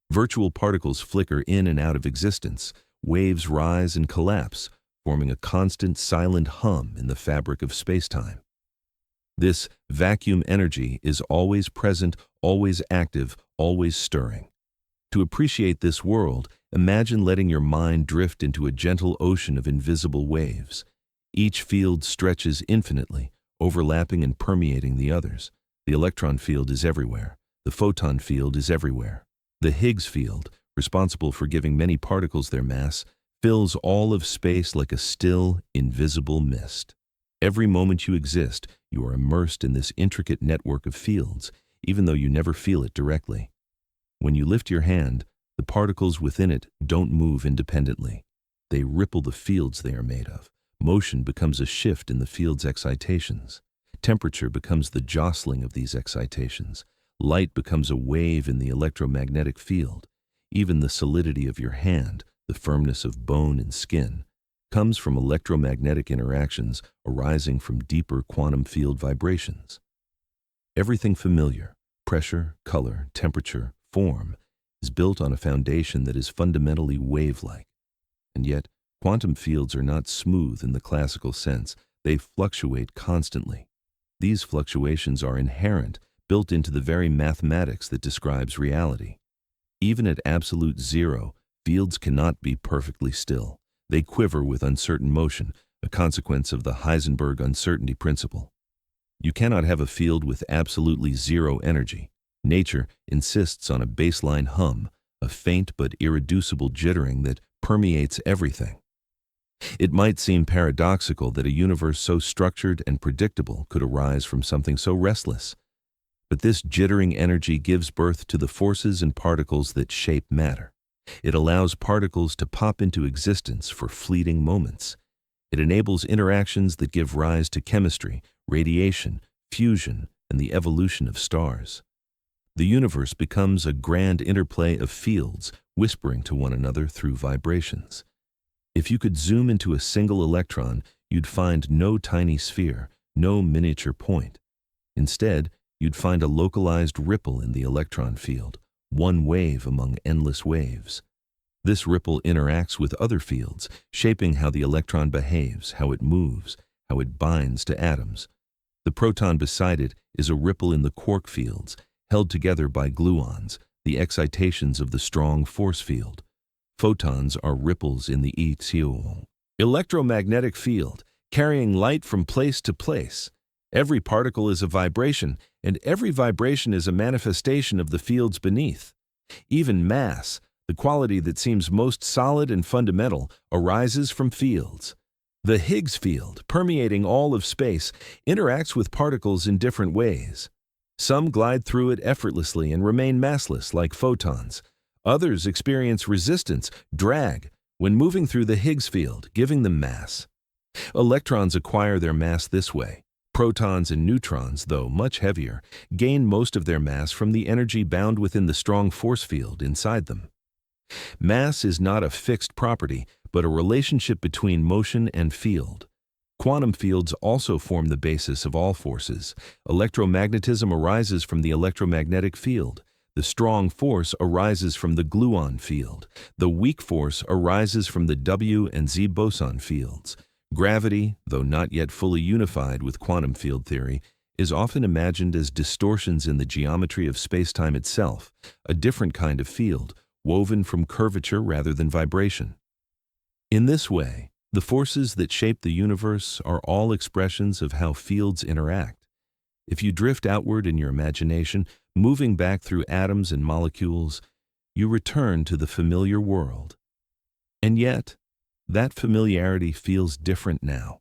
Virtual particles flicker in and out of existence. Waves rise and collapse, forming a constant silent hum in the fabric of spacetime. This vacuum energy is always present, always active, always stirring. To appreciate this world, imagine letting your mind drift into a gentle ocean of invisible waves. Each field stretches infinitely, overlapping and permeating the others. The electron field is everywhere. The photon field is everywhere. The Higgs field, responsible for giving many particles their mass, fills all of space like a still, invisible mist. Every moment you exist, you are immersed in this intricate network of fields, even though you never feel it directly. When you lift your hand, the particles within it don't move independently. They ripple the fields they are made of. Motion becomes a shift in the field's excitations. Temperature becomes the jostling of these excitations. Light becomes a wave in the electromagnetic field. Even the solidity of your hand, the firmness of bone and skin, comes from electromagnetic interactions arising from deeper quantum field vibrations. Everything familiar, pressure, color, temperature, form, is built on a foundation that is fundamentally wave-like. And yet, quantum fields are not smooth in the classical sense. They fluctuate constantly. These fluctuations are inherent, built into the very mathematics that describes reality. Even at absolute zero, fields cannot be perfectly still. They quiver with uncertain motion, a consequence of the Heisenberg uncertainty principle. You cannot have a field with absolutely zero energy. Nature insists on a baseline hum, a faint but irreducible jittering that permeates everything. It might seem paradoxical that a universe so structured and predictable could arise from something so restless. But this jittering energy gives birth to the forces and particles that shape matter. It allows particles to pop into existence for fleeting moments. It enables interactions that give rise to chemistry, radiation, fusion, and the evolution of stars. The universe becomes a grand interplay of fields whispering to one another through vibrations. If you could zoom into a single electron, you'd find no tiny sphere, no miniature point. Instead, you'd find a localized ripple in the electron field, one wave among endless waves. This ripple interacts with other fields, shaping how the electron behaves, how it moves, how it binds to atoms. The proton beside it is a ripple in the quark fields, held together by gluons, the excitations of the strong force field. Photons are ripples in the electromagnetic field, carrying light from place to place. Every particle is a vibration, and every vibration is a manifestation of the fields beneath. Even mass, the quality that seems most solid and fundamental, arises from fields. The Higgs field, permeating all of space, interacts with particles in different ways. Some glide through it effortlessly and remain massless, like photons. Others experience resistance, drag, when moving through the Higgs field, giving them mass. Electrons acquire their mass this way. Protons and neutrons, though much heavier, gain most of their mass from the energy bound within the strong force field inside them. Mass is not a fixed property, but a relationship between motion and field. Quantum fields also form the basis of all forces. Electromagnetism arises from the electromagnetic field. The strong force arises from the gluon field. The weak force arises from the W and Z boson fields. Gravity, though not yet fully unified with quantum field theory, is often imagined as distortions in the geometry of spacetime itself, a different kind of field, woven from curvature rather than vibration. In this way, the forces that shape the universe are all expressions of how fields interact. If you drift outward in your imagination, moving back through atoms and molecules, you return to the familiar world. And yet, that familiarity feels different now.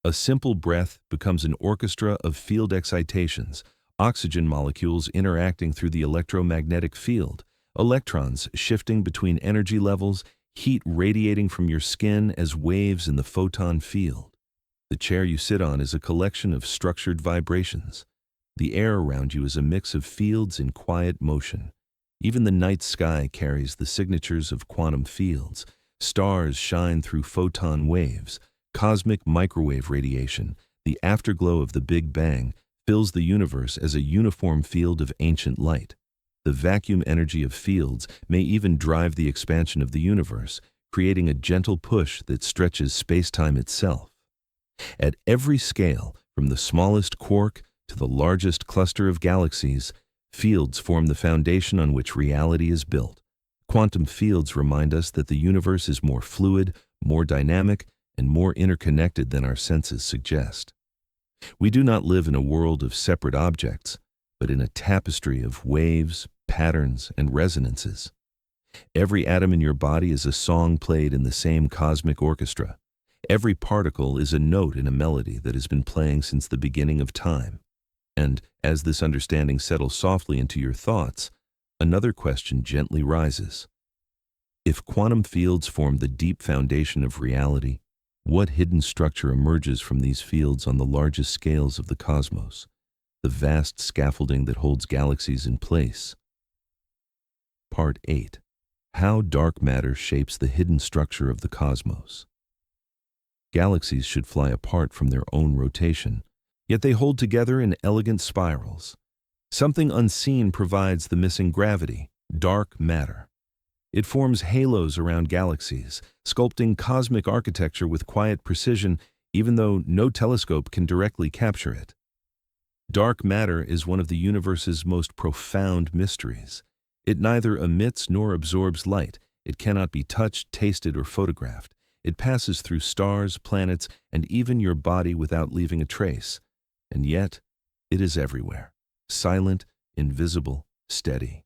A simple breath becomes an orchestra of field excitations, oxygen molecules interacting through the electromagnetic field, electrons shifting between energy levels, heat radiating from your skin as waves in the photon field. The chair you sit on is a collection of structured vibrations. The air around you is a mix of fields in quiet motion. Even the night sky carries the signatures of quantum fields. Stars shine through photon waves. Cosmic microwave radiation, the afterglow of the Big Bang, fills the universe as a uniform field of ancient light. The vacuum energy of fields may even drive the expansion of the universe, creating a gentle push that stretches spacetime itself. At every scale, from the smallest quark to the largest cluster of galaxies, fields form the foundation on which reality is built. Quantum fields remind us that the universe is more fluid, more dynamic, and more interconnected than our senses suggest. We do not live in a world of separate objects, but in a tapestry of waves, patterns, and resonances. Every atom in your body is a song played in the same cosmic orchestra. Every particle is a note in a melody that has been playing since the beginning of time. And as this understanding settles softly into your thoughts, another question gently rises. If quantum fields form the deep foundation of reality, what hidden structure emerges from these fields on the largest scales of the cosmos, the vast scaffolding that holds galaxies in place? Part 8. How dark matter shapes the hidden structure of the cosmos. Galaxies should fly apart from their own rotation, yet they hold together in elegant spirals. Something unseen provides the missing gravity, dark matter. It forms halos around galaxies, sculpting cosmic architecture with quiet precision, even though no telescope can directly capture it. Dark matter is one of the universe's most profound mysteries. It neither emits nor absorbs light. It cannot be touched, tasted, or photographed. It passes through stars, planets, and even your body without leaving a trace. And yet, it is everywhere, silent, invisible, steady.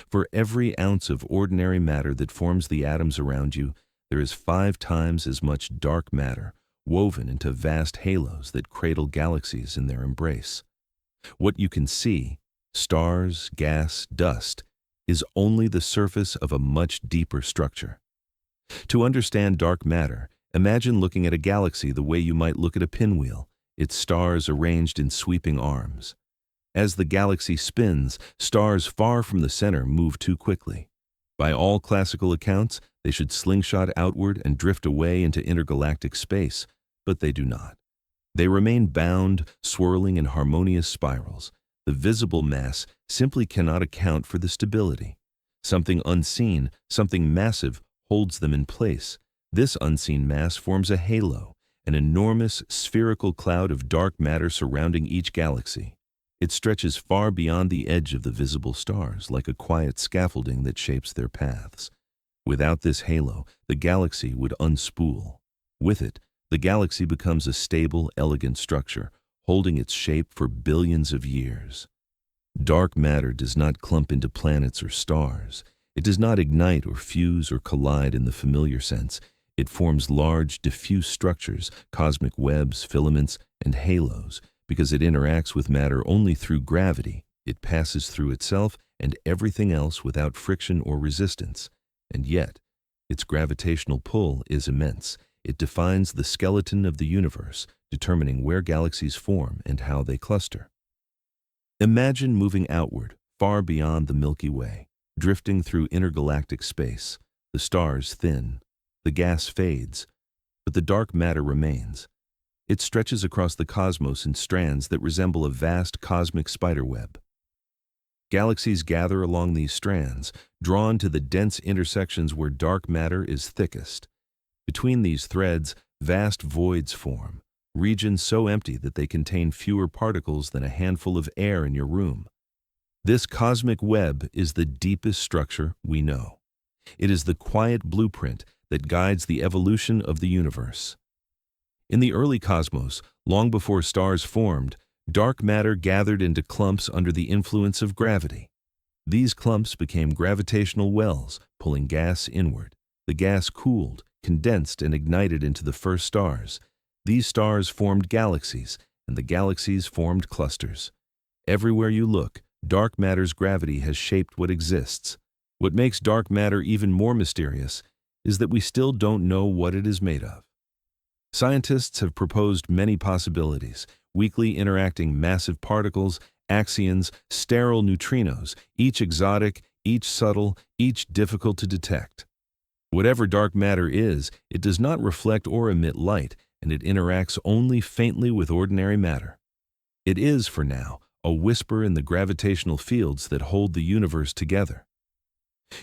For every ounce of ordinary matter that forms the atoms around you, there is 5 times as much dark matter, woven into vast halos that cradle galaxies in their embrace. What you can see, stars, gas, dust, is only the surface of a much deeper structure. To understand dark matter, imagine looking at a galaxy the way you might look at a pinwheel, its stars arranged in sweeping arms. As the galaxy spins, stars far from the center move too quickly. By all classical accounts, they should slingshot outward and drift away into intergalactic space, but they do not. They remain bound, swirling in harmonious spirals. The visible mass simply cannot account for the stability. Something unseen, something massive, holds them in place. This unseen mass forms a halo, an enormous spherical cloud of dark matter surrounding each galaxy. It stretches far beyond the edge of the visible stars, like a quiet scaffolding that shapes their paths. Without this halo, the galaxy would unspool. With it, the galaxy becomes a stable, elegant structure, holding its shape for billions of years. Dark matter does not clump into planets or stars. It does not ignite or fuse or collide in the familiar sense. It forms large, diffuse structures, cosmic webs, filaments, and halos. Because it interacts with matter only through gravity, it passes through itself and everything else without friction or resistance. And yet, its gravitational pull is immense. It defines the skeleton of the universe, determining where galaxies form and how they cluster. Imagine moving outward, far beyond the Milky Way, drifting through intergalactic space. The stars thin, the gas fades, but the dark matter remains. It stretches across the cosmos in strands that resemble a vast cosmic spiderweb. Galaxies gather along these strands, drawn to the dense intersections where dark matter is thickest. Between these threads, vast voids form, regions so empty that they contain fewer particles than a handful of air in your room. This cosmic web is the deepest structure we know. It is the quiet blueprint that guides the evolution of the universe. In the early cosmos, long before stars formed, dark matter gathered into clumps under the influence of gravity. These clumps became gravitational wells, pulling gas inward. The gas cooled, condensed, and ignited into the first stars. These stars formed galaxies, and the galaxies formed clusters. Everywhere you look, dark matter's gravity has shaped what exists. What makes dark matter even more mysterious is that we still don't know what it is made of. Scientists have proposed many possibilities: weakly interacting massive particles, axions, sterile neutrinos, each exotic, each subtle, each difficult to detect. Whatever dark matter is, it does not reflect or emit light, and it interacts only faintly with ordinary matter. It is, for now, a whisper in the gravitational fields that hold the universe together.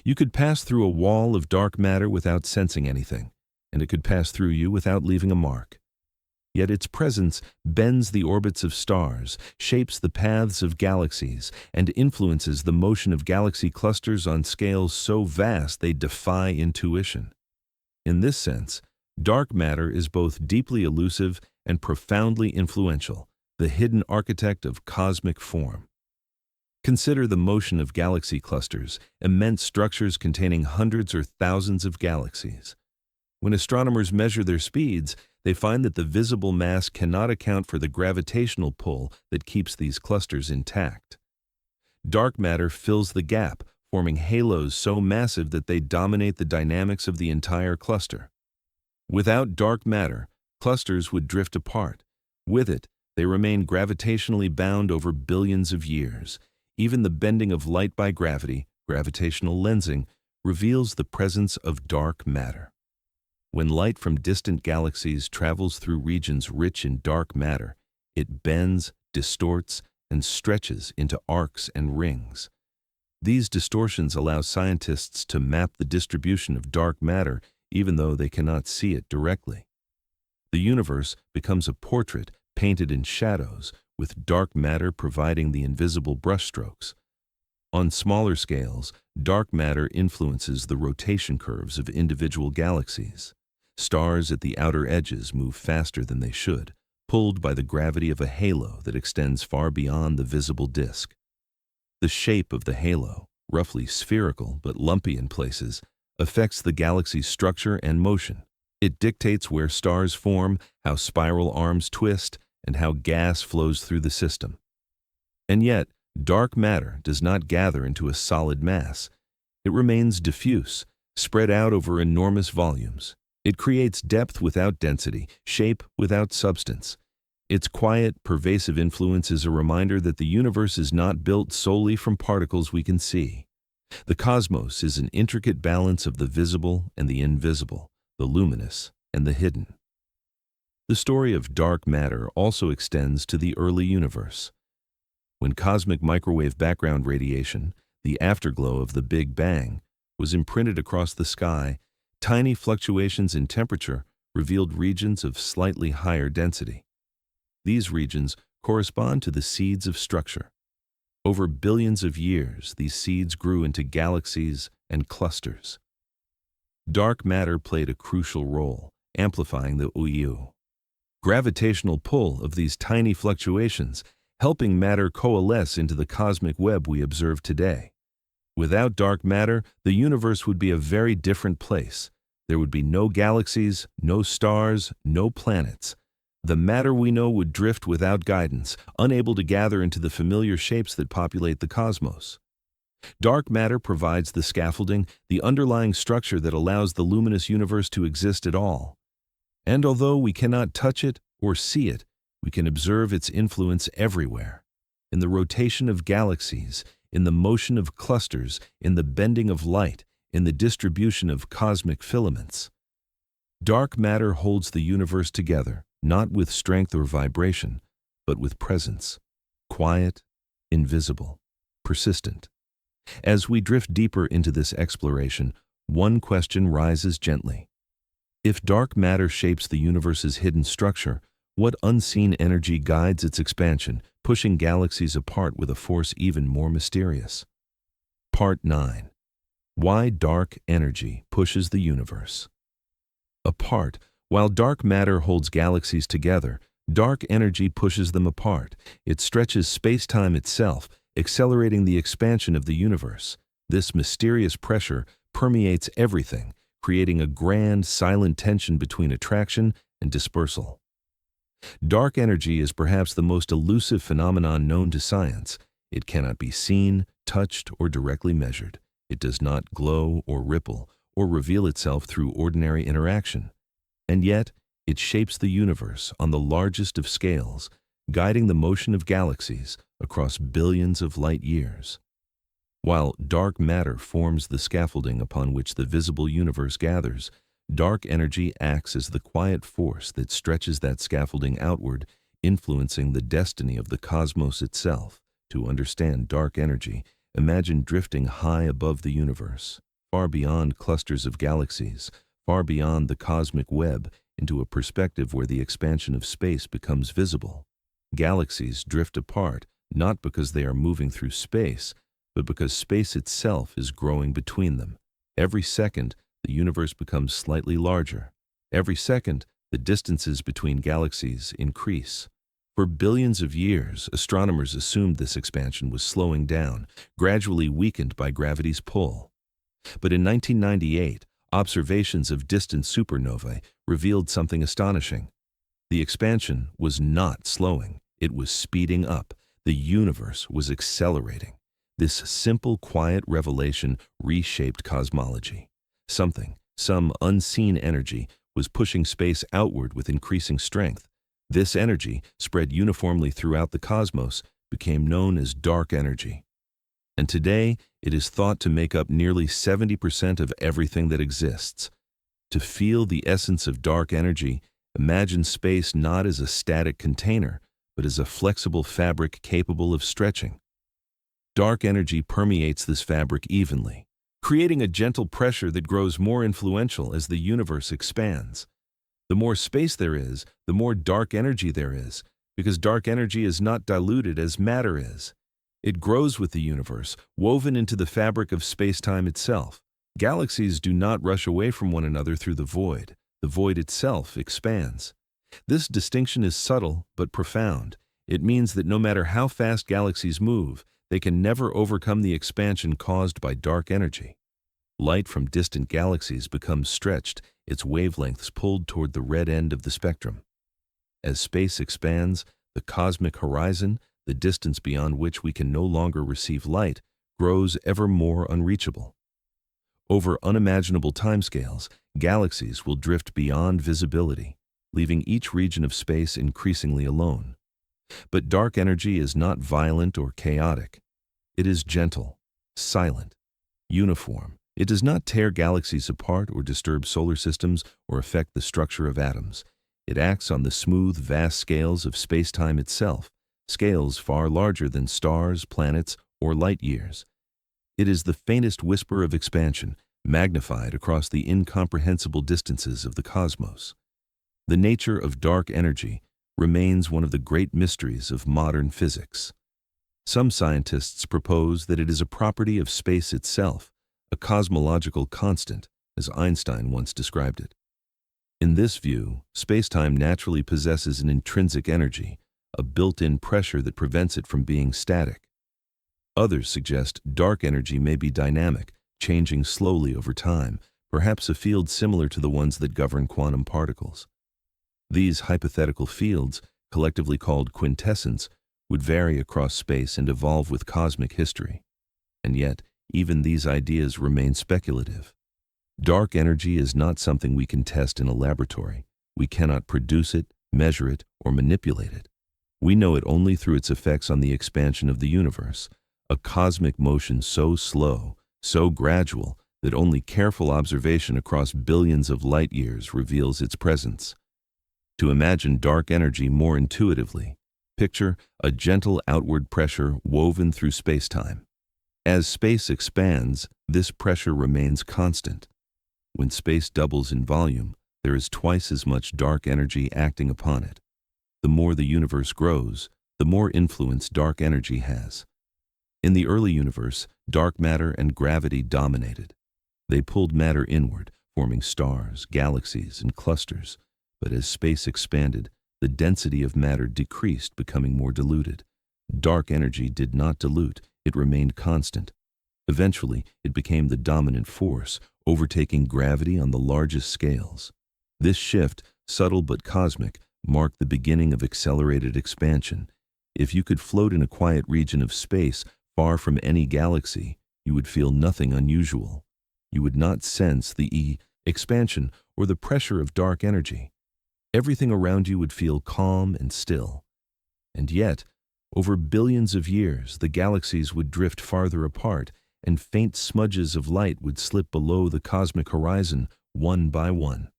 You could pass through a wall of dark matter without sensing anything, and it could pass through you without leaving a mark. Yet its presence bends the orbits of stars, shapes the paths of galaxies, and influences the motion of galaxy clusters on scales so vast they defy intuition. In this sense, dark matter is both deeply elusive and profoundly influential, the hidden architect of cosmic form. Consider the motion of galaxy clusters, immense structures containing hundreds or thousands of galaxies. When astronomers measure their speeds, they find that the visible mass cannot account for the gravitational pull that keeps these clusters intact. Dark matter fills the gap, forming halos so massive that they dominate the dynamics of the entire cluster. Without dark matter, clusters would drift apart. With it, they remain gravitationally bound over billions of years. Even the bending of light by gravity, gravitational lensing, reveals the presence of dark matter. When light from distant galaxies travels through regions rich in dark matter, it bends, distorts, and stretches into arcs and rings. These distortions allow scientists to map the distribution of dark matter even though they cannot see it directly. The universe becomes a portrait painted in shadows, with dark matter providing the invisible brushstrokes. On smaller scales, dark matter influences the rotation curves of individual galaxies. Stars at the outer edges move faster than they should, pulled by the gravity of a halo that extends far beyond the visible disk. The shape of the halo, roughly spherical but lumpy in places, affects the galaxy's structure and motion. It dictates where stars form, how spiral arms twist, and how gas flows through the system. And yet, dark matter does not gather into a solid mass. It remains diffuse, spread out over enormous volumes. It creates depth without density, shape without substance. Its quiet, pervasive influence is a reminder that the universe is not built solely from particles we can see. The cosmos is an intricate balance of the visible and the invisible, the luminous and the hidden. The story of dark matter also extends to the early universe. When cosmic microwave background radiation, the afterglow of the Big Bang, was imprinted across the sky, tiny fluctuations in temperature revealed regions of slightly higher density. These regions correspond to the seeds of structure. Over billions of years, these seeds grew into galaxies and clusters. Dark matter played a crucial role, amplifying the gravitational pull of these tiny fluctuations, helping matter coalesce into the cosmic web we observe today. Without dark matter, the universe would be a very different place. There would be no galaxies, no stars, no planets. The matter we know would drift without guidance, unable to gather into the familiar shapes that populate the cosmos. Dark matter provides the scaffolding, the underlying structure that allows the luminous universe to exist at all. And although we cannot touch it or see it, we can observe its influence everywhere. In the rotation of galaxies, in the motion of clusters, in the bending of light, in the distribution of cosmic filaments. Dark matter holds the universe together, not with strength or vibration, but with presence, quiet, invisible, persistent. As we drift deeper into this exploration, one question rises gently. If dark matter shapes the universe's hidden structure, what unseen energy guides its expansion, pushing galaxies apart with a force even more mysterious? Part 9. Why dark energy pushes the universe. Apart. While dark matter holds galaxies together, dark energy pushes them apart. It stretches spacetime itself, accelerating the expansion of the universe. This mysterious pressure permeates everything, creating a grand, silent tension between attraction and dispersal. Dark energy is perhaps the most elusive phenomenon known to science. It cannot be seen, touched, or directly measured. It does not glow or ripple or reveal itself through ordinary interaction. And yet, it shapes the universe on the largest of scales, guiding the motion of galaxies across billions of light years. While dark matter forms the scaffolding upon which the visible universe gathers, dark energy acts as the quiet force that stretches that scaffolding outward, influencing the destiny of the cosmos itself. To understand dark energy, imagine drifting high above the universe, far beyond clusters of galaxies, far beyond the cosmic web, into a perspective where the expansion of space becomes visible. Galaxies drift apart, not because they are moving through space, but because space itself is growing between them. Every second, the universe becomes slightly larger. Every second, the distances between galaxies increase. For billions of years, astronomers assumed this expansion was slowing down, gradually weakened by gravity's pull. But in 1998, observations of distant supernovae revealed something astonishing. The expansion was not slowing, it was speeding up. The universe was accelerating. This simple, quiet revelation reshaped cosmology. Some unseen energy, was pushing space outward with increasing strength. This energy, spread uniformly throughout the cosmos, became known as dark energy. And today, it is thought to make up nearly 70% of everything that exists. To feel the essence of dark energy, imagine space not as a static container, but as a flexible fabric capable of stretching. Dark energy permeates this fabric evenly, creating a gentle pressure that grows more influential as the universe expands. The more space there is, the more dark energy there is, because dark energy is not diluted as matter is. It grows with the universe, woven into the fabric of spacetime itself. Galaxies do not rush away from one another through the void. The void itself expands. This distinction is subtle but profound. It means that no matter how fast galaxies move, they can never overcome the expansion caused by dark energy. Light from distant galaxies becomes stretched, its wavelengths pulled toward the red end of the spectrum. As space expands, the cosmic horizon, the distance beyond which we can no longer receive light, grows ever more unreachable. Over unimaginable timescales, galaxies will drift beyond visibility, leaving each region of space increasingly alone. But dark energy is not violent or chaotic. It is gentle, silent, uniform. It does not tear galaxies apart or disturb solar systems or affect the structure of atoms. It acts on the smooth, vast scales of spacetime itself, scales far larger than stars, planets, or light years. It is the faintest whisper of expansion, magnified across the incomprehensible distances of the cosmos. The nature of dark energy remains one of the great mysteries of modern physics. Some scientists propose that it is a property of space itself, a cosmological constant, as Einstein once described it. In this view, spacetime naturally possesses an intrinsic energy, a built-in pressure that prevents it from being static. Others suggest dark energy may be dynamic, changing slowly over time, perhaps a field similar to the ones that govern quantum particles. These hypothetical fields, collectively called quintessence, would vary across space and evolve with cosmic history. And yet, even these ideas remain speculative. Dark energy is not something we can test in a laboratory. We cannot produce it, measure it, or manipulate it. We know it only through its effects on the expansion of the universe, a cosmic motion so slow, so gradual, that only careful observation across billions of light years reveals its presence. To imagine dark energy more intuitively, picture a gentle outward pressure woven through spacetime. As space expands, this pressure remains constant. When space doubles in volume, there is twice as much dark energy acting upon it. The more the universe grows, the more influence dark energy has. In the early universe, dark matter and gravity dominated. They pulled matter inward, forming stars, galaxies, and clusters. But as space expanded, the density of matter decreased, becoming more diluted. Dark energy did not dilute, it remained constant. Eventually, it became the dominant force, overtaking gravity on the largest scales. This shift, subtle but cosmic, marked the beginning of accelerated expansion. If you could float in a quiet region of space, far from any galaxy, you would feel nothing unusual. You would not sense the expansion or the pressure of dark energy. Everything around you would feel calm and still. And yet, over billions of years, the galaxies would drift farther apart, and faint smudges of light would slip below the cosmic horizon, one by one.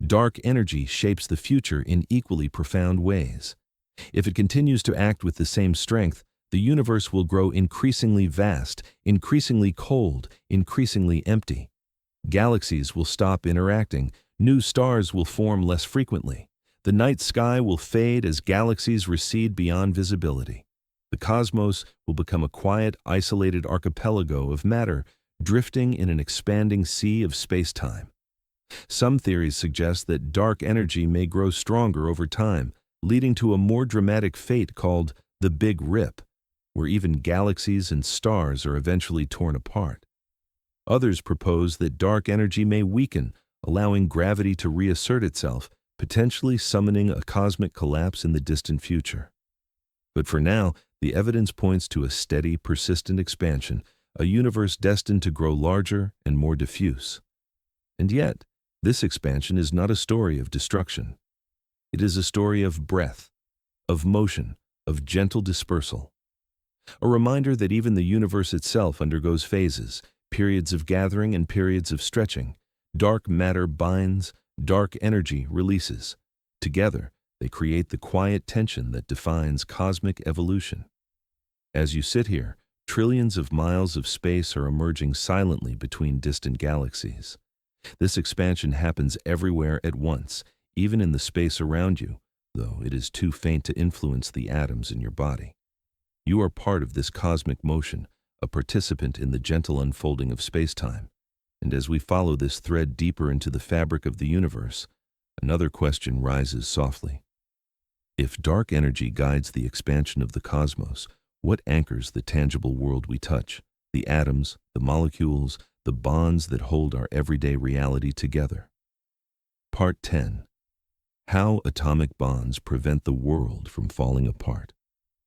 Dark energy shapes the future in equally profound ways. If it continues to act with the same strength, the universe will grow increasingly vast, increasingly cold, increasingly empty. Galaxies will stop interacting, new stars will form less frequently. The night sky will fade as galaxies recede beyond visibility. The cosmos will become a quiet, isolated archipelago of matter, drifting in an expanding sea of space-time. Some theories suggest that dark energy may grow stronger over time, leading to a more dramatic fate called the Big Rip, where even galaxies and stars are eventually torn apart. Others propose that dark energy may weaken, allowing gravity to reassert itself, potentially summoning a cosmic collapse in the distant future. But for now, the evidence points to a steady, persistent expansion, a universe destined to grow larger and more diffuse. And yet, this expansion is not a story of destruction. It is a story of breath, of motion, of gentle dispersal. A reminder that even the universe itself undergoes phases, periods of gathering and periods of stretching. Dark matter binds, dark energy releases. Together, they create the quiet tension that defines cosmic evolution. As you sit here, trillions of miles of space are emerging silently between distant galaxies. This expansion happens everywhere at once, even in the space around you, though it is too faint to influence the atoms in your body. You are part of this cosmic motion, a participant in the gentle unfolding of space-time. And as we follow this thread deeper into the fabric of the universe, another question rises softly. If dark energy guides the expansion of the cosmos, what anchors the tangible world we touch, the atoms, the molecules, the bonds that hold our everyday reality together? Part 10. How atomic bonds prevent the world from falling apart.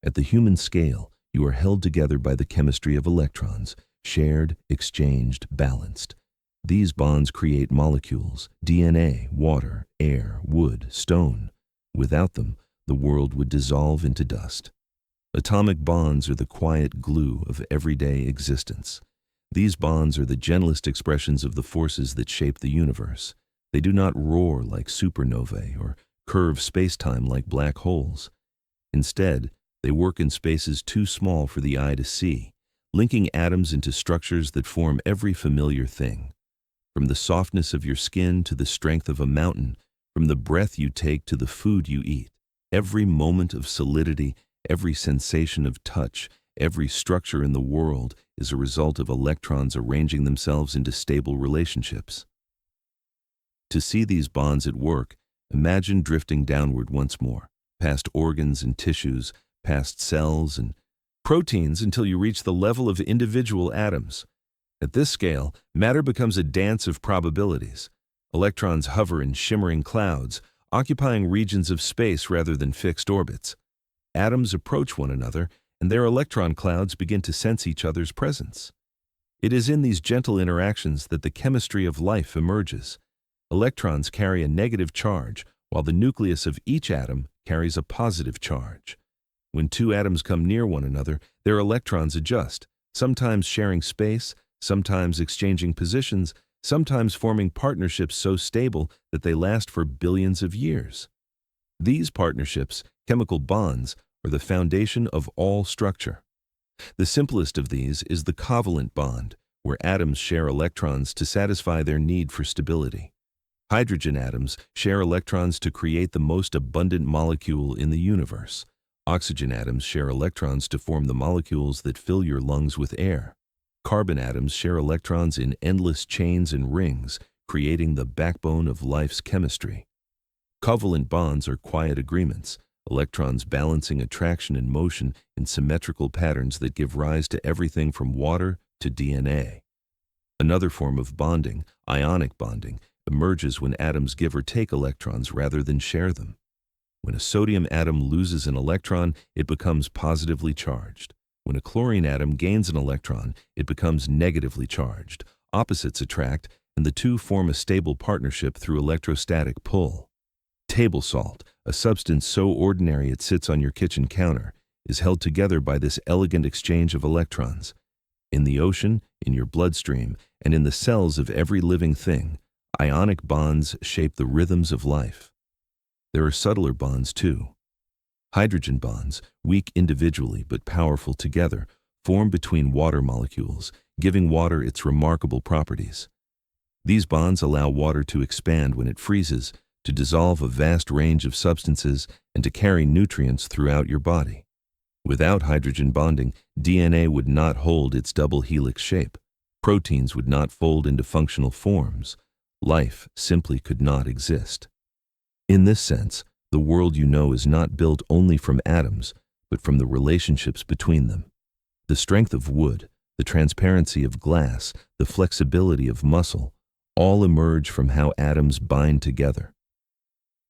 At the human scale, you are held together by the chemistry of electrons, shared, exchanged, balanced. These bonds create molecules, DNA, water, air, wood, stone. Without them, the world would dissolve into dust. Atomic bonds are the quiet glue of everyday existence. These bonds are the gentlest expressions of the forces that shape the universe. They do not roar like supernovae or curve space-time like black holes. Instead, they work in spaces too small for the eye to see, linking atoms into structures that form every familiar thing. From the softness of your skin to the strength of a mountain, from the breath you take to the food you eat, every moment of solidity, every sensation of touch, every structure in the world is a result of electrons arranging themselves into stable relationships. To see these bonds at work, imagine drifting downward once more, past organs and tissues, past cells and proteins until you reach the level of individual atoms. At this scale, matter becomes a dance of probabilities. Electrons hover in shimmering clouds, occupying regions of space rather than fixed orbits. Atoms approach one another, and their electron clouds begin to sense each other's presence. It is in these gentle interactions that the chemistry of life emerges. Electrons carry a negative charge, while the nucleus of each atom carries a positive charge. When two atoms come near one another, their electrons adjust, sometimes sharing space, sometimes exchanging positions, sometimes forming partnerships so stable that they last for billions of years. These partnerships, chemical bonds, are the foundation of all structure. The simplest of these is the covalent bond, where atoms share electrons to satisfy their need for stability. Hydrogen atoms share electrons to create the most abundant molecule in the universe. Oxygen atoms share electrons to form the molecules that fill your lungs with air. Carbon atoms share electrons in endless chains and rings, creating the backbone of life's chemistry. Covalent bonds are quiet agreements, electrons balancing attraction and motion in symmetrical patterns that give rise to everything from water to DNA. Another form of bonding, ionic bonding, emerges when atoms give or take electrons rather than share them. When a sodium atom loses an electron, it becomes positively charged. When a chlorine atom gains an electron, it becomes negatively charged. Opposites attract, and the two form a stable partnership through electrostatic pull. Table salt, a substance so ordinary it sits on your kitchen counter, is held together by this elegant exchange of electrons. In the ocean, in your bloodstream, and in the cells of every living thing, ionic bonds shape the rhythms of life. There are subtler bonds too. Hydrogen bonds, weak individually but powerful together, form between water molecules, giving water its remarkable properties. These bonds allow water to expand when it freezes, to dissolve a vast range of substances, and to carry nutrients throughout your body. Without hydrogen bonding, DNA would not hold its double helix shape. Proteins would not fold into functional forms. Life simply could not exist. In this sense, the world you know is not built only from atoms, but from the relationships between them. The strength of wood, the transparency of glass, the flexibility of muscle, all emerge from how atoms bind together.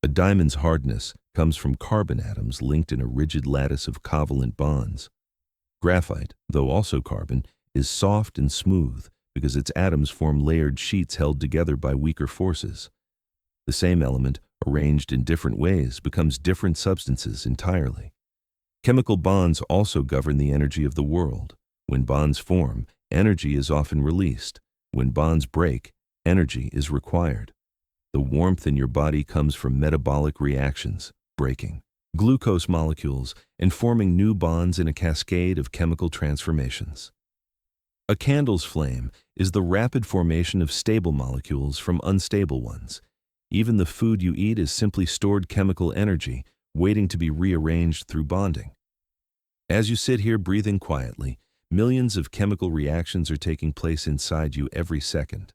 A diamond's hardness comes from carbon atoms linked in a rigid lattice of covalent bonds. Graphite, though also carbon, is soft and smooth because its atoms form layered sheets held together by weaker forces. The same element, arranged in different ways, becomes different substances entirely. Chemical bonds also govern the energy of the world. When bonds form, energy is often released. When bonds break, energy is required. The warmth in your body comes from metabolic reactions, breaking glucose molecules and forming new bonds in a cascade of chemical transformations. A candle's flame is the rapid formation of stable molecules from unstable ones. Even the food you eat is simply stored chemical energy, waiting to be rearranged through bonding. As you sit here breathing quietly, millions of chemical reactions are taking place inside you every second.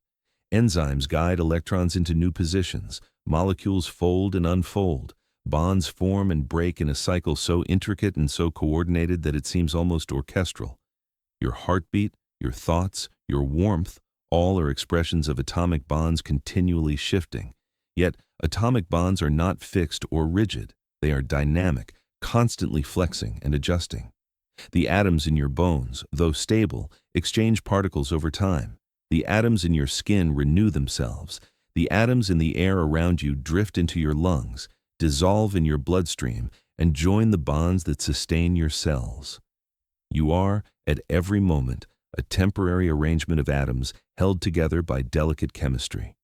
Enzymes guide electrons into new positions, molecules fold and unfold, bonds form and break in a cycle so intricate and so coordinated that it seems almost orchestral. Your heartbeat, your thoughts, your warmth, all are expressions of atomic bonds continually shifting. Yet, atomic bonds are not fixed or rigid. They are dynamic, constantly flexing and adjusting. The atoms in your bones, though stable, exchange particles over time. The atoms in your skin renew themselves. The atoms in the air around you drift into your lungs, dissolve in your bloodstream, and join the bonds that sustain your cells. You are, at every moment, a temporary arrangement of atoms held together by delicate chemistry.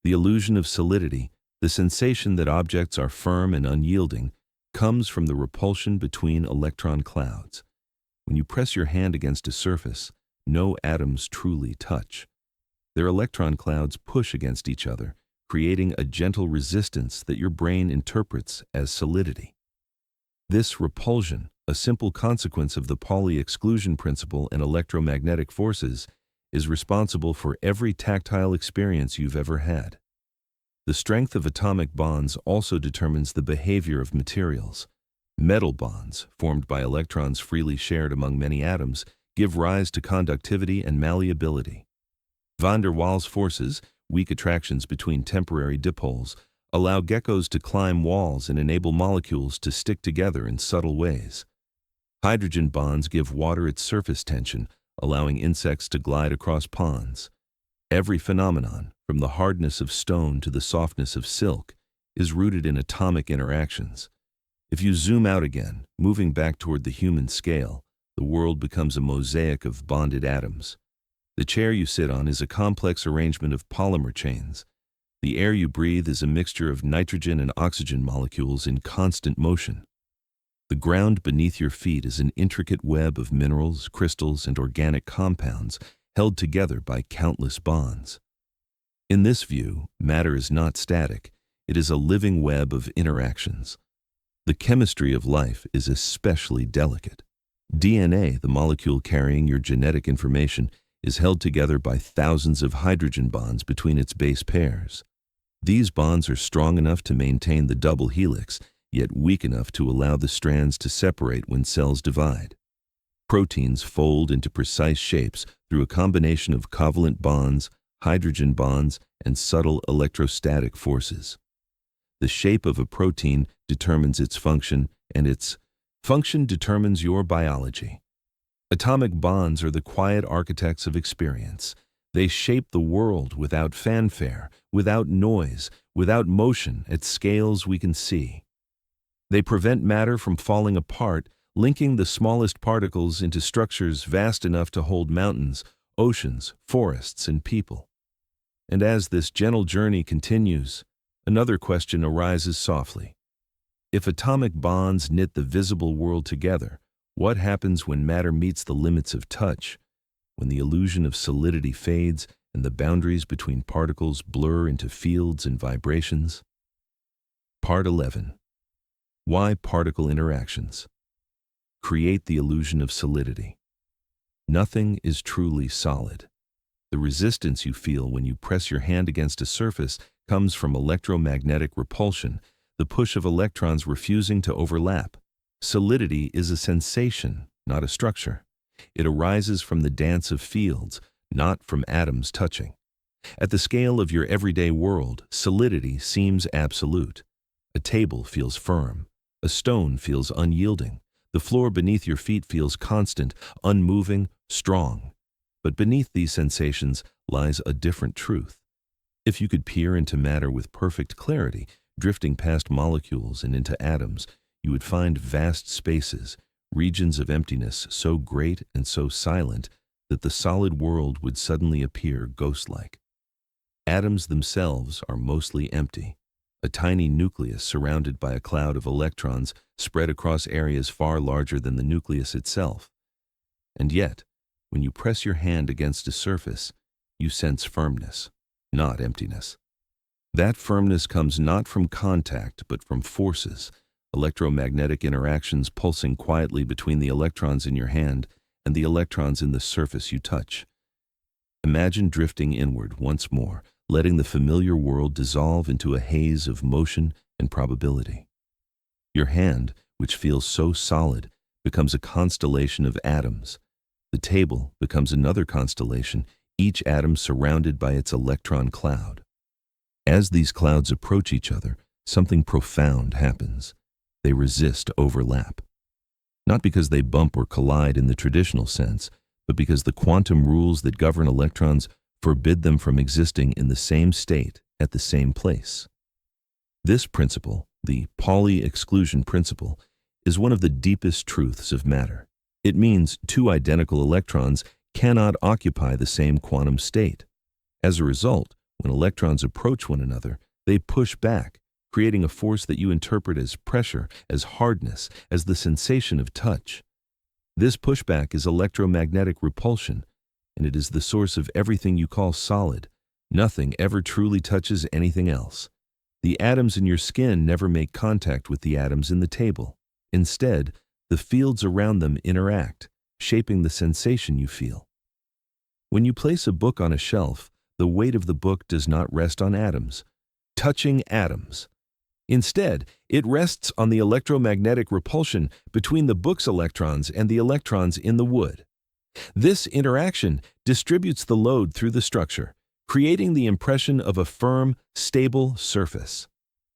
The illusion of solidity, the sensation that objects are firm and unyielding, comes from the repulsion between electron clouds. When you press your hand against a surface, no atoms truly touch. Their electron clouds push against each other, creating a gentle resistance that your brain interprets as solidity. This repulsion, a simple consequence of the Pauli exclusion principle and electromagnetic forces, is responsible for every tactile experience you've ever had. The strength of atomic bonds also determines the behavior of materials. Metal bonds, formed by electrons freely shared among many atoms, give rise to conductivity and malleability. Van der Waals forces, weak attractions between temporary dipoles, allow geckos to climb walls and enable molecules to stick together in subtle ways. Hydrogen bonds give water its surface tension, allowing insects to glide across ponds. Every phenomenon, from the hardness of stone to the softness of silk, is rooted in atomic interactions. If you zoom out again, moving back toward the human scale, the world becomes a mosaic of bonded atoms. The chair you sit on is a complex arrangement of polymer chains. The air you breathe is a mixture of nitrogen and oxygen molecules in constant motion. The ground beneath your feet is an intricate web of minerals, crystals, and organic compounds held together by countless bonds. In this view, matter is not static. It is a living web of interactions. The chemistry of life is especially delicate. DNA, the molecule carrying your genetic information, is held together by thousands of hydrogen bonds between its base pairs. These bonds are strong enough to maintain the double helix, yet weak enough to allow the strands to separate when cells divide. Proteins fold into precise shapes through a combination of covalent bonds, hydrogen bonds, and subtle electrostatic forces. The shape of a protein determines its function, and its function determines your biology. Atomic bonds are the quiet architects of experience. They shape the world without fanfare, without noise, without motion at scales we can see. They prevent matter from falling apart, linking the smallest particles into structures vast enough to hold mountains, oceans, forests, and people. And as this gentle journey continues, another question arises softly. If atomic bonds knit the visible world together, what happens when matter meets the limits of touch, when the illusion of solidity fades and the boundaries between particles blur into fields and vibrations? Part 11. Why particle interactions create the illusion of solidity. Nothing is truly solid. The resistance you feel when you press your hand against a surface comes from electromagnetic repulsion, the push of electrons refusing to overlap. Solidity is a sensation, not a structure. It arises from the dance of fields, not from atoms touching. At the scale of your everyday world, solidity seems absolute. A table feels firm. A stone feels unyielding. The floor beneath your feet feels constant, unmoving, strong. But beneath these sensations lies a different truth. If you could peer into matter with perfect clarity, drifting past molecules and into atoms, you would find vast spaces, regions of emptiness so great and so silent that the solid world would suddenly appear ghost-like. Atoms themselves are mostly empty, a tiny nucleus surrounded by a cloud of electrons spread across areas far larger than the nucleus itself. And yet, when you press your hand against a surface, you sense firmness, not emptiness. That firmness comes not from contact, but from forces, electromagnetic interactions pulsing quietly between the electrons in your hand and the electrons in the surface you touch. Imagine drifting inward once more, letting the familiar world dissolve into a haze of motion and probability. Your hand, which feels so solid, becomes a constellation of atoms. The table becomes another constellation, each atom surrounded by its electron cloud. As these clouds approach each other, something profound happens. They resist overlap. Not because they bump or collide in the traditional sense, but because the quantum rules that govern electrons forbid them from existing in the same state at the same place. This principle, the Pauli exclusion principle, is one of the deepest truths of matter. It means two identical electrons cannot occupy the same quantum state. As a result, when electrons approach one another, they push back, creating a force that you interpret as pressure, as hardness, as the sensation of touch. This pushback is electromagnetic repulsion, and it is the source of everything you call solid. Nothing ever truly touches anything else. The atoms in your skin never make contact with the atoms in the table. Instead, the fields around them interact, shaping the sensation you feel. When you place a book on a shelf, the weight of the book does not rest on atoms, touching atoms. Instead, it rests on the electromagnetic repulsion between the book's electrons and the electrons in the wood. This interaction distributes the load through the structure, creating the impression of a firm, stable surface.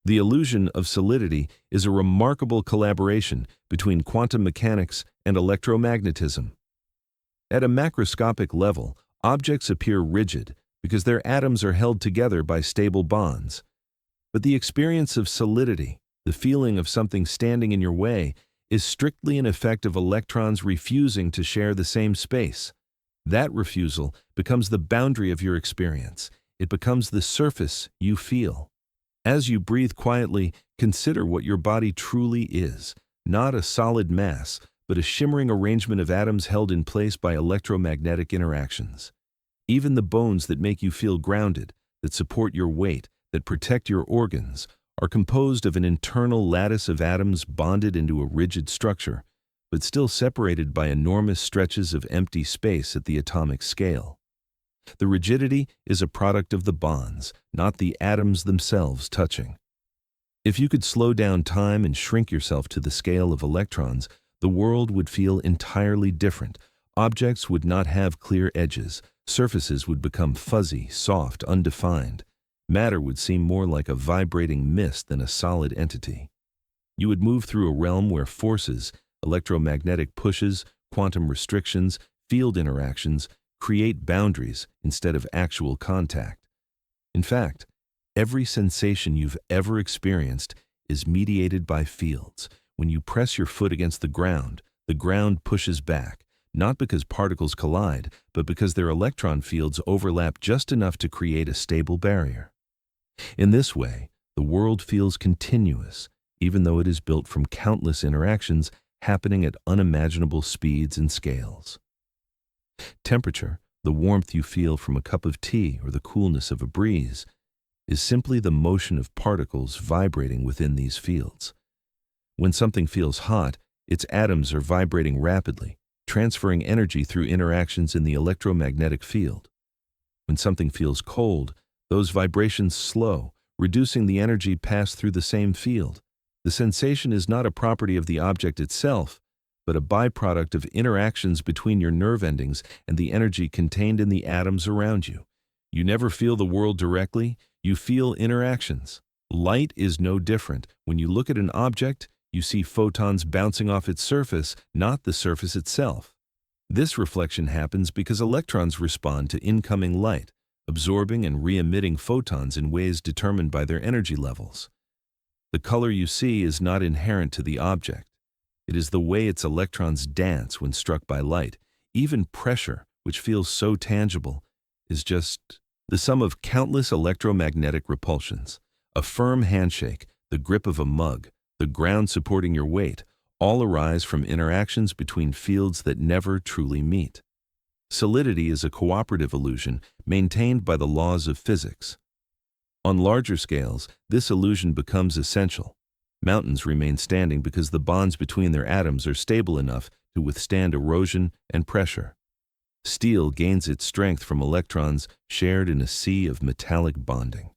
The illusion of solidity is a remarkable collaboration between quantum mechanics and electromagnetism. At a macroscopic level, objects appear rigid because their atoms are held together by stable bonds. But the experience of solidity, the feeling of something standing in your way, is strictly an effect of electrons refusing to share the same space. That refusal becomes the boundary of your experience. It becomes the surface you feel. As you breathe quietly, consider what your body truly is, not a solid mass, but a shimmering arrangement of atoms held in place by electromagnetic interactions. Even the bones that make you feel grounded, that support your weight, that protect your organs, are composed of an internal lattice of atoms bonded into a rigid structure, but still separated by enormous stretches of empty space at the atomic scale. The rigidity is a product of the bonds, not the atoms themselves touching. If you could slow down time and shrink yourself to the scale of electrons, the world would feel entirely different. Objects would not have clear edges. Surfaces would become fuzzy, soft, undefined. Matter would seem more like a vibrating mist than a solid entity. You would move through a realm where forces, electromagnetic pushes, quantum restrictions, field interactions, create boundaries instead of actual contact. In fact, every sensation you've ever experienced is mediated by fields. When you press your foot against the ground pushes back, not because particles collide, but because their electron fields overlap just enough to create a stable barrier. In this way, the world feels continuous. even though it is built from countless interactions happening at unimaginable speeds and scales. Temperature, the warmth you feel from a cup of tea or the coolness of a breeze, is simply the motion of particles vibrating within these fields. When something feels hot, its atoms are vibrating rapidly, transferring energy through interactions in the electromagnetic field. When something feels cold, those vibrations slow, reducing the energy passed through the same field. The sensation is not a property of the object itself, but a byproduct of interactions between your nerve endings and the energy contained in the atoms around you. You never feel the world directly, you feel interactions. Light is no different. When you look at an object, you see photons bouncing off its surface, not the surface itself. This reflection happens because electrons respond to incoming light, absorbing and re-emitting photons in ways determined by their energy levels. The color you see is not inherent to the object. It is the way its electrons dance when struck by light. Even pressure, which feels so tangible, is just the sum of countless electromagnetic repulsions. A firm handshake, the grip of a mug, the ground supporting your weight, all arise from interactions between fields that never truly meet. Solidity is a cooperative illusion maintained by the laws of physics. On larger scales, this illusion becomes essential. Mountains remain standing because the bonds between their atoms are stable enough to withstand erosion and pressure. Steel gains its strength from electrons shared in a sea of metallic bonding.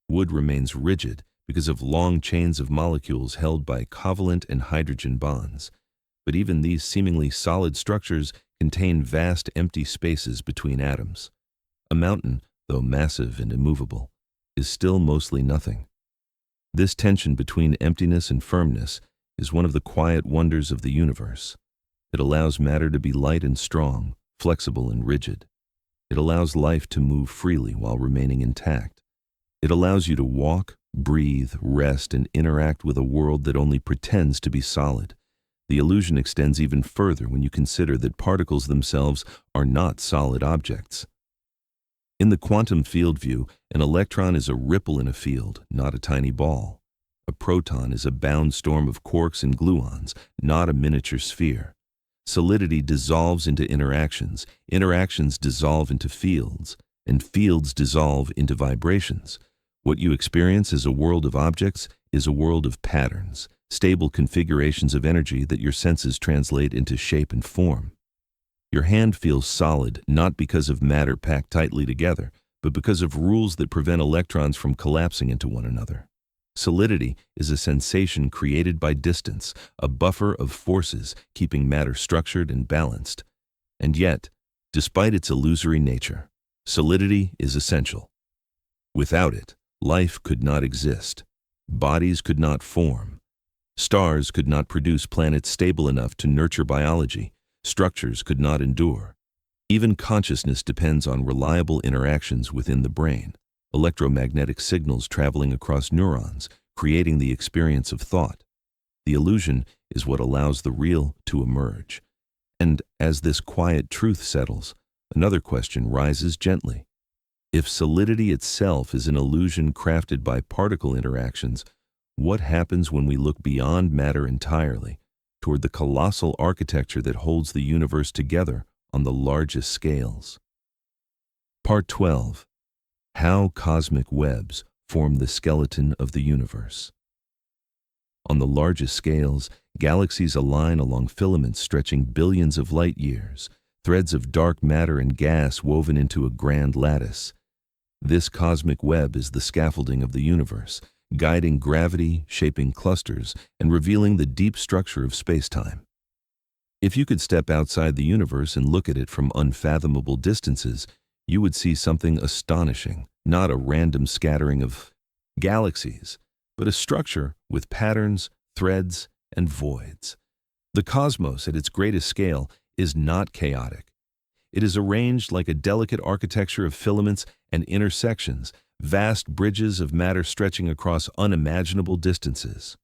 Wood remains rigid because of long chains of molecules held by covalent and hydrogen bonds. But even these seemingly solid structures contain vast empty spaces between atoms. A mountain, though massive and immovable, is still mostly nothing. This tension between emptiness and firmness is one of the quiet wonders of the universe. It allows matter to be light and strong, flexible and rigid. It allows life to move freely while remaining intact. It allows you to walk, breathe, rest, and interact with a world that only pretends to be solid. The illusion extends even further when you consider that particles themselves are not solid objects. In the quantum field view, an electron is a ripple in a field, not a tiny ball. A proton is a bound storm of quarks and gluons, not a miniature sphere. Solidity dissolves into interactions, interactions dissolve into fields, and fields dissolve into vibrations. What you experience as a world of objects is a world of patterns, stable configurations of energy that your senses translate into shape and form. Your hand feels solid not because of matter packed tightly together, but because of rules that prevent electrons from collapsing into one another. Solidity is a sensation created by distance, a buffer of forces keeping matter structured and balanced. And yet, despite its illusory nature, solidity is essential. Without it, life could not exist. Bodies could not form. Stars could not produce planets stable enough to nurture biology. Structures could not endure. Even consciousness depends on reliable interactions within the brain, electromagnetic signals traveling across neurons, creating the experience of thought. The illusion is what allows the real to emerge. And as this quiet truth settles, another question rises gently. If solidity itself is an illusion crafted by particle interactions, what happens when we look beyond matter entirely, toward the colossal architecture that holds the universe together on the largest scales? Part 12. How cosmic webs form the skeleton of the universe. On the largest scales, galaxies align along filaments stretching billions of light years, threads of dark matter and gas woven into a grand lattice. This cosmic web is the scaffolding of the universe, guiding gravity, shaping clusters, and revealing the deep structure of spacetime. If you could step outside the universe and look at it from unfathomable distances, you would see something astonishing, not a random scattering of galaxies, but a structure with patterns, threads, and voids. The cosmos at its greatest scale is not chaotic. It is arranged like a delicate architecture of filaments and intersections, vast bridges of matter stretching across unimaginable distances.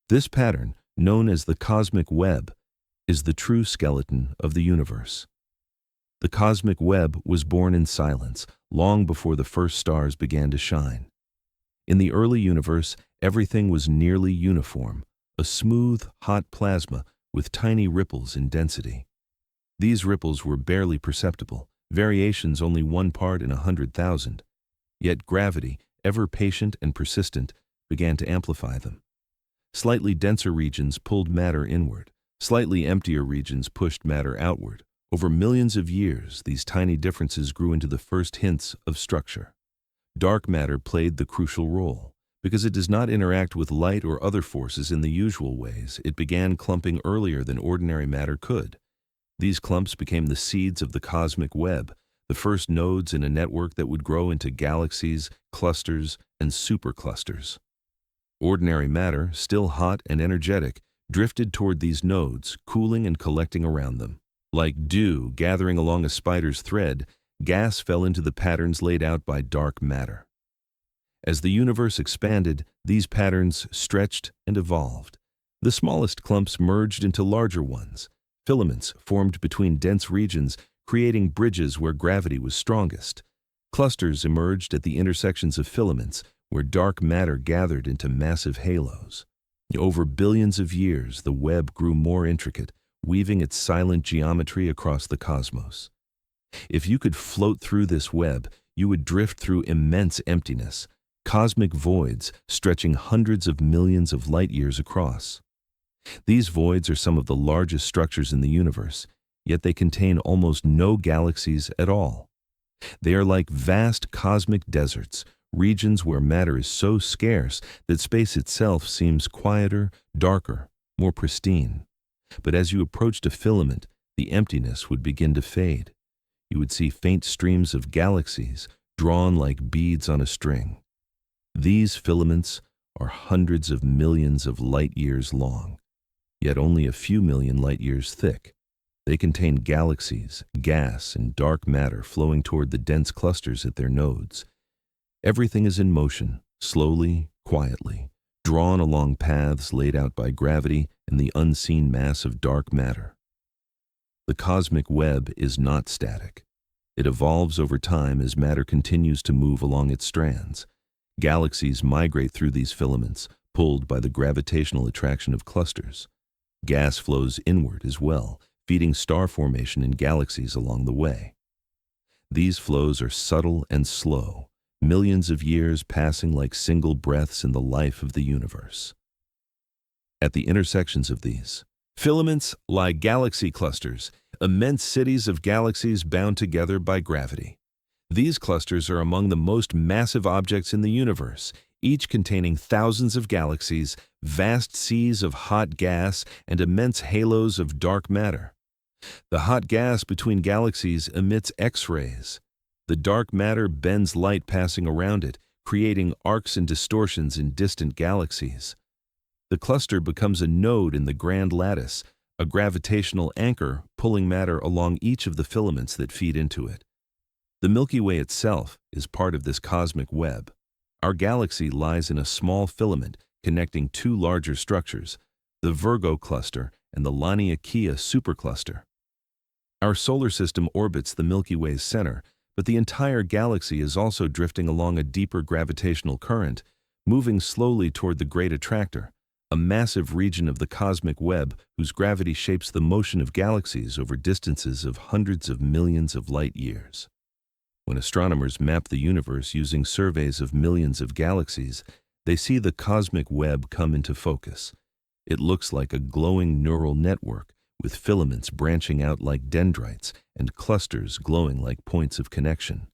This pattern, known as the cosmic web, is the true skeleton of the universe. The cosmic web was born in silence, long before the first stars began to shine. In the early universe, Everything was nearly uniform, a smooth, hot plasma with tiny ripples in density. These ripples were barely perceptible, variations only 1 part in 100,000. Yet gravity, ever patient and persistent, began to amplify them. Slightly denser regions pulled matter inward. Slightly emptier regions pushed matter outward. Over millions of years, these tiny differences grew into the first hints of structure. Dark matter played the crucial role. Because it does not interact with light or other forces in the usual ways, it began clumping earlier than ordinary matter could. These clumps became the seeds of the cosmic web, the first nodes in a network that would grow into galaxies, clusters, and superclusters. Ordinary matter, still hot and energetic, drifted toward these nodes, cooling and collecting around them. Like dew gathering along a spider's thread, gas fell into the patterns laid out by dark matter. As the universe expanded, these patterns stretched and evolved. The smallest clumps merged into larger ones. Filaments formed between dense regions, creating bridges where gravity was strongest. Clusters emerged at the intersections of filaments, where dark matter gathered into massive halos. Over billions of years, the web grew more intricate, weaving its silent geometry across the cosmos. If you could float through this web, you would drift through immense emptiness, cosmic voids stretching hundreds of millions of light-years across. These voids are some of the largest structures in the universe, yet they contain almost no galaxies at all. They are like vast cosmic deserts, regions where matter is so scarce that space itself seems quieter, darker, more pristine. But as you approached a filament, the emptiness would begin to fade. You would see faint streams of galaxies drawn like beads on a string. These filaments are hundreds of millions of light-years long, yet only a few million light-years thick. They contain galaxies, gas, and dark matter flowing toward the dense clusters at their nodes. Everything is in motion, slowly, quietly, drawn along paths laid out by gravity and the unseen mass of dark matter. The cosmic web is not static. It evolves over time as matter continues to move along its strands. Galaxies migrate through these filaments, pulled by the gravitational attraction of clusters. Gas flows inward as well, feeding star formation in galaxies along the way. These flows are subtle and slow, millions of years passing like single breaths in the life of the universe. At the intersections of these filaments lie galaxy clusters, immense cities of galaxies bound together by gravity. These clusters are among the most massive objects in the universe, each containing thousands of galaxies, vast seas of hot gas, and immense halos of dark matter. The hot gas between galaxies emits X-rays. The dark matter bends light passing around it, creating arcs and distortions in distant galaxies. The cluster becomes a node in the grand lattice, a gravitational anchor pulling matter along each of the filaments that feed into it. The Milky Way itself is part of this cosmic web. Our galaxy lies in a small filament connecting two larger structures, the Virgo cluster and the Laniakea supercluster. Our solar system orbits the Milky Way's center, but the entire galaxy is also drifting along a deeper gravitational current, moving slowly toward the Great Attractor, a massive region of the cosmic web whose gravity shapes the motion of galaxies over distances of hundreds of millions of light-years. When astronomers map the universe using surveys of millions of galaxies, they see the cosmic web come into focus. It looks like a glowing neural network, with filaments branching out like dendrites and clusters glowing like points of connection.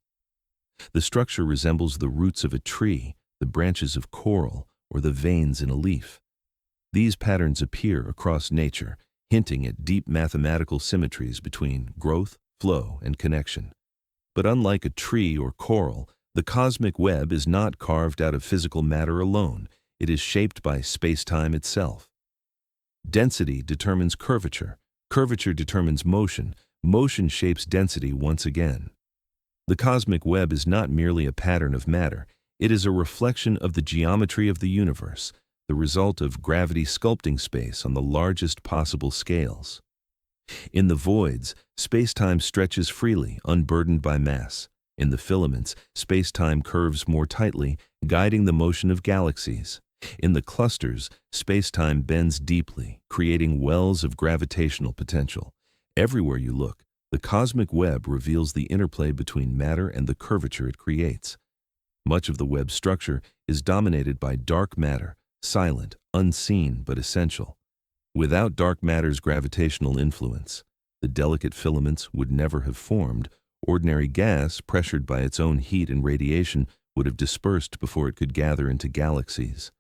The structure resembles the roots of a tree, the branches of coral, or the veins in a leaf. These patterns appear across nature, hinting at deep mathematical symmetries between growth, flow, and connection. But unlike a tree or coral, the cosmic web is not carved out of physical matter alone. It is shaped by spacetime itself. Density determines curvature. Curvature determines motion. Motion shapes density once again. The cosmic web is not merely a pattern of matter. It is a reflection of the geometry of the universe, the result of gravity sculpting space on the largest possible scales. In the voids, spacetime stretches freely, unburdened by mass. In the filaments, spacetime curves more tightly, guiding the motion of galaxies. In the clusters, spacetime bends deeply, creating wells of gravitational potential. Everywhere you look, the cosmic web reveals the interplay between matter and the curvature it creates. Much of the web's structure is dominated by dark matter, silent, unseen, but essential. Without dark matter's gravitational influence, the delicate filaments would never have formed. Ordinary gas, pressured by its own heat and radiation, would have dispersed before it could gather into galaxies.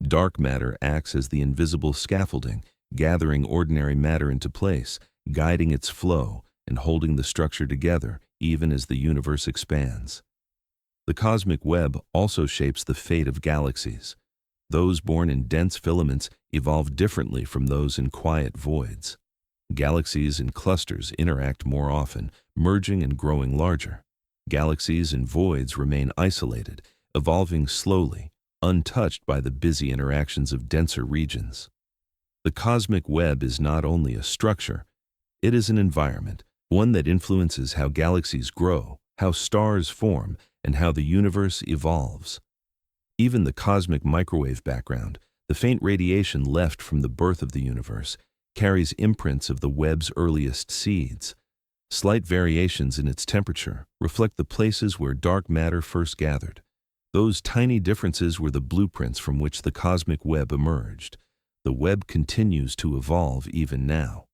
Dark matter acts as the invisible scaffolding, gathering ordinary matter into place, guiding its flow, and holding the structure together, even as the universe expands. The cosmic web also shapes the fate of galaxies. Those born in dense filaments evolve differently from those in quiet voids. Galaxies in clusters interact more often, merging and growing larger. Galaxies in voids remain isolated, evolving slowly, untouched by the busy interactions of denser regions. The cosmic web is not only a structure, it is an environment, one that influences how galaxies grow, how stars form, and how the universe evolves. Even the cosmic microwave background, the faint radiation left from the birth of the universe, carries imprints of the web's earliest seeds. Slight variations in its temperature reflect the places where dark matter first gathered. Those tiny differences were the blueprints from which the cosmic web emerged. The web continues to evolve even now.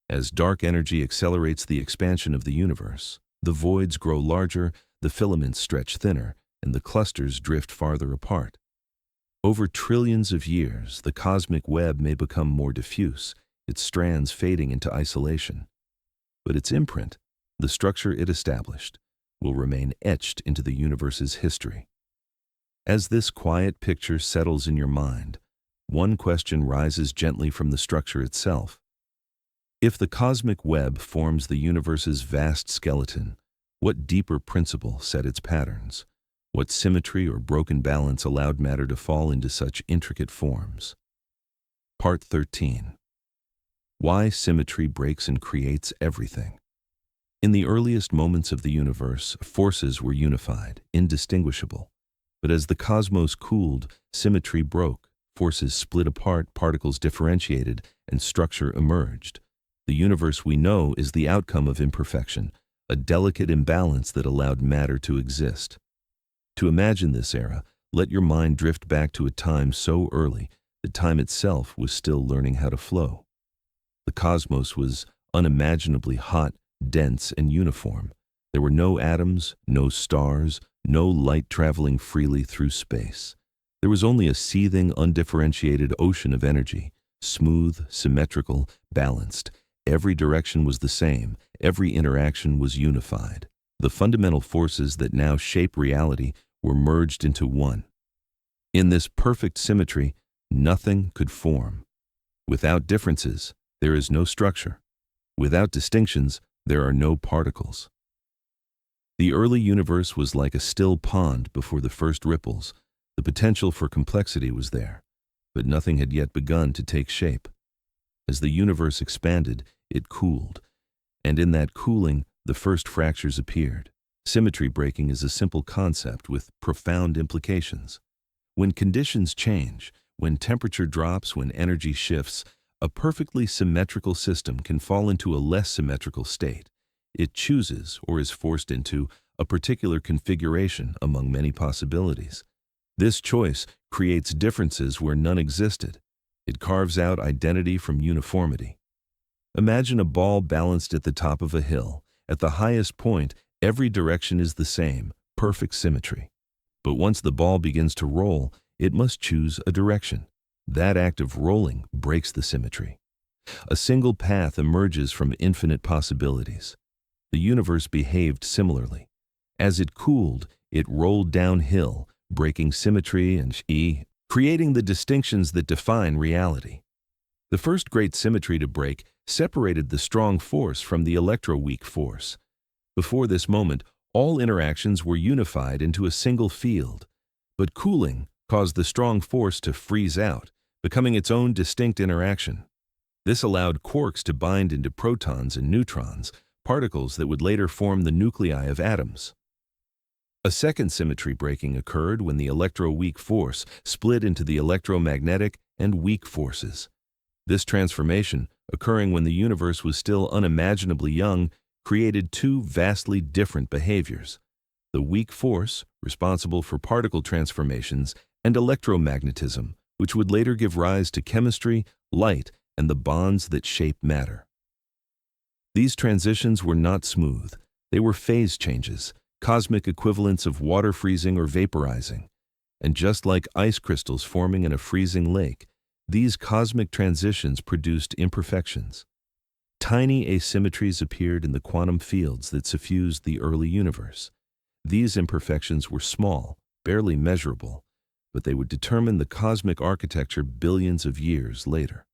As dark energy accelerates the expansion of the universe, the voids grow larger, the filaments stretch thinner, and the clusters drift farther apart. Over trillions of years, the cosmic web may become more diffuse, its strands fading into isolation. But its imprint, the structure it established, will remain etched into the universe's history. As this quiet picture settles in your mind, one question rises gently from the structure itself. If the cosmic web forms the universe's vast skeleton, what deeper principle set its patterns? What symmetry or broken balance allowed matter to fall into such intricate forms? Part 13. Why symmetry breaks and creates everything. In the earliest moments of the universe, forces were unified, indistinguishable. But as the cosmos cooled, symmetry broke, forces split apart, particles differentiated, and structure emerged. The universe we know is the outcome of imperfection, a delicate imbalance that allowed matter to exist. To imagine this era, let your mind drift back to a time so early that time itself was still learning how to flow. The cosmos was unimaginably hot, dense, and uniform. There were no atoms, no stars, no light traveling freely through space. There was only a seething, undifferentiated ocean of energy, smooth, symmetrical, balanced. Every direction was the same, every interaction was unified. The fundamental forces that now shape reality were merged into one. In this perfect symmetry, nothing could form. Without differences, there is no structure. Without distinctions, there are no particles. The early universe was like a still pond before the first ripples. The potential for complexity was there, but nothing had yet begun to take shape. As the universe expanded, it cooled, and in that cooling, the first fractures appeared. Symmetry breaking is a simple concept with profound implications. When conditions change, when temperature drops, when energy shifts, a perfectly symmetrical system can fall into a less symmetrical state. It chooses, or is forced into, a particular configuration among many possibilities. This choice creates differences where none existed. It carves out identity from uniformity. Imagine a ball balanced at the top of a hill. At the highest point, every direction is the same, perfect symmetry. But once the ball begins to roll, it must choose a direction. That act of rolling breaks the symmetry. A single path emerges from infinite possibilities. The universe behaved similarly. As it cooled, it rolled downhill, breaking symmetry and creating the distinctions that define reality. The first great symmetry to break separated the strong force from the electroweak force. Before this moment, all interactions were unified into a single field. But cooling caused the strong force to freeze out, becoming its own distinct interaction. This allowed quarks to bind into protons and neutrons, particles that would later form the nuclei of atoms. A second symmetry breaking occurred when the electroweak force split into the electromagnetic and weak forces. This transformation, occurring when the universe was still unimaginably young, created two vastly different behaviors: the weak force, responsible for particle transformations, and electromagnetism, which would later give rise to chemistry, light, and the bonds that shape matter. These transitions were not smooth. They were phase changes, cosmic equivalents of water freezing or vaporizing. And just like ice crystals forming in a freezing lake, these cosmic transitions produced imperfections. Tiny asymmetries appeared in the quantum fields that suffused the early universe. These imperfections were small, barely measurable, but they would determine the cosmic architecture billions of years later.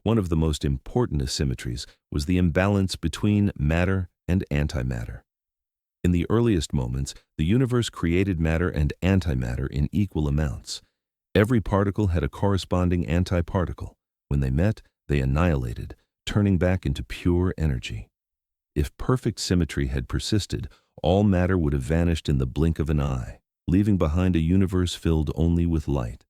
One of the most important asymmetries was the imbalance between matter and antimatter. In the earliest moments, the universe created matter and antimatter in equal amounts. Every particle had a corresponding antiparticle. When they met, they annihilated, turning back into pure energy. If perfect symmetry had persisted, all matter would have vanished in the blink of an eye, leaving behind a universe filled only with light.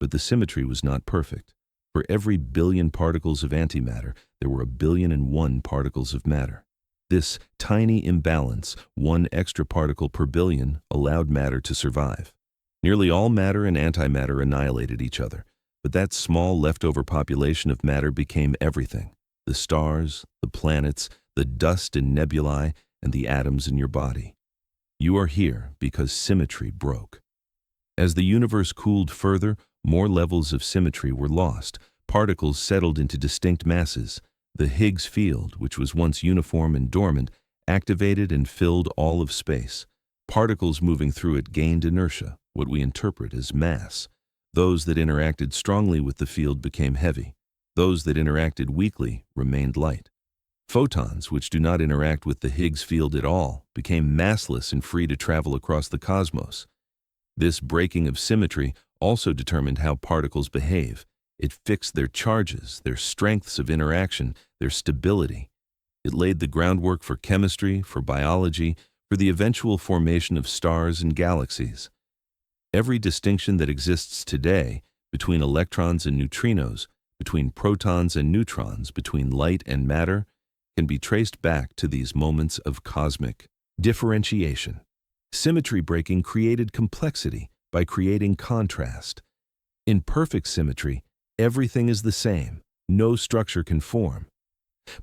But the symmetry was not perfect. For every billion particles of antimatter, there were 1,000,001,000 particles of matter. This tiny imbalance, one extra particle per billion, allowed matter to survive. Nearly all matter and antimatter annihilated each other, but that small leftover population of matter became everything: the stars, the planets, the dust in nebulae, and the atoms in your body. You are here because symmetry broke. As the universe cooled further, more levels of symmetry were lost. Particles settled into distinct masses. The Higgs field, which was once uniform and dormant, activated and filled all of space. Particles moving through it gained inertia, what we interpret as mass. Those that interacted strongly with the field became heavy. Those that interacted weakly remained light. Photons, which do not interact with the Higgs field at all, became massless and free to travel across the cosmos. This breaking of symmetry also determined how particles behave. It fixed their charges, their strengths of interaction, their stability. It laid the groundwork for chemistry, for biology, for the eventual formation of stars and galaxies. Every distinction that exists today between electrons and neutrinos, between protons and neutrons, between light and matter, can be traced back to these moments of cosmic differentiation. Symmetry breaking created complexity by creating contrast. In perfect symmetry, everything is the same. No structure can form.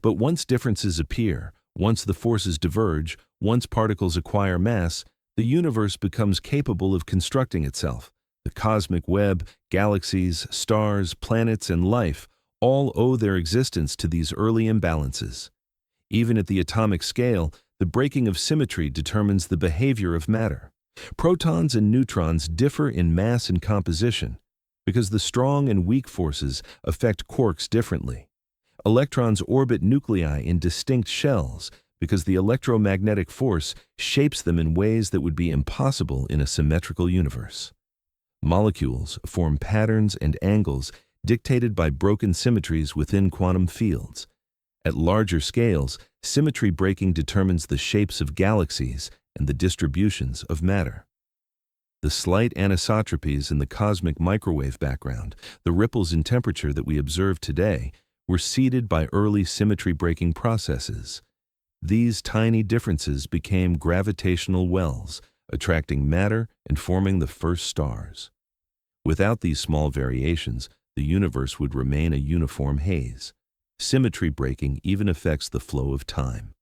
But once differences appear, once the forces diverge, once particles acquire mass, the universe becomes capable of constructing itself. The cosmic web, galaxies, stars, planets, and life all owe their existence to these early imbalances. Even at the atomic scale, the breaking of symmetry determines the behavior of matter. Protons and neutrons differ in mass and composition because the strong and weak forces affect quarks differently. Electrons orbit nuclei in distinct shells because the electromagnetic force shapes them in ways that would be impossible in a symmetrical universe. Molecules form patterns and angles dictated by broken symmetries within quantum fields. At larger scales, symmetry breaking determines the shapes of galaxies and the distributions of matter. The slight anisotropies in the cosmic microwave background, the ripples in temperature that we observe today, were seeded by early symmetry-breaking processes. These tiny differences became gravitational wells, attracting matter and forming the first stars. Without these small variations, the universe would remain a uniform haze. Symmetry breaking even affects the flow of time.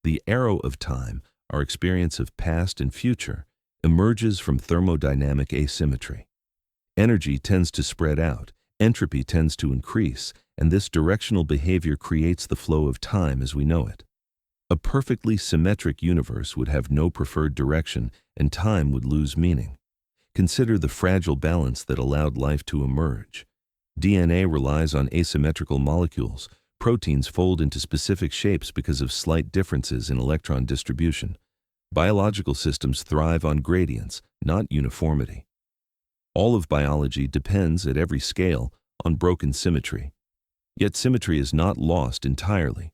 The arrow of time, our experience of past and future, emerges from thermodynamic asymmetry. Energy tends to spread out, entropy tends to increase, and this directional behavior creates the flow of time as we know it. A perfectly symmetric universe would have no preferred direction, and time would lose meaning. Consider the fragile balance that allowed life to emerge. DNA relies on asymmetrical molecules. Proteins fold into specific shapes because of slight differences in electron distribution. Biological systems thrive on gradients, not uniformity. All of biology depends, at every scale, on broken symmetry. Yet symmetry is not lost entirely.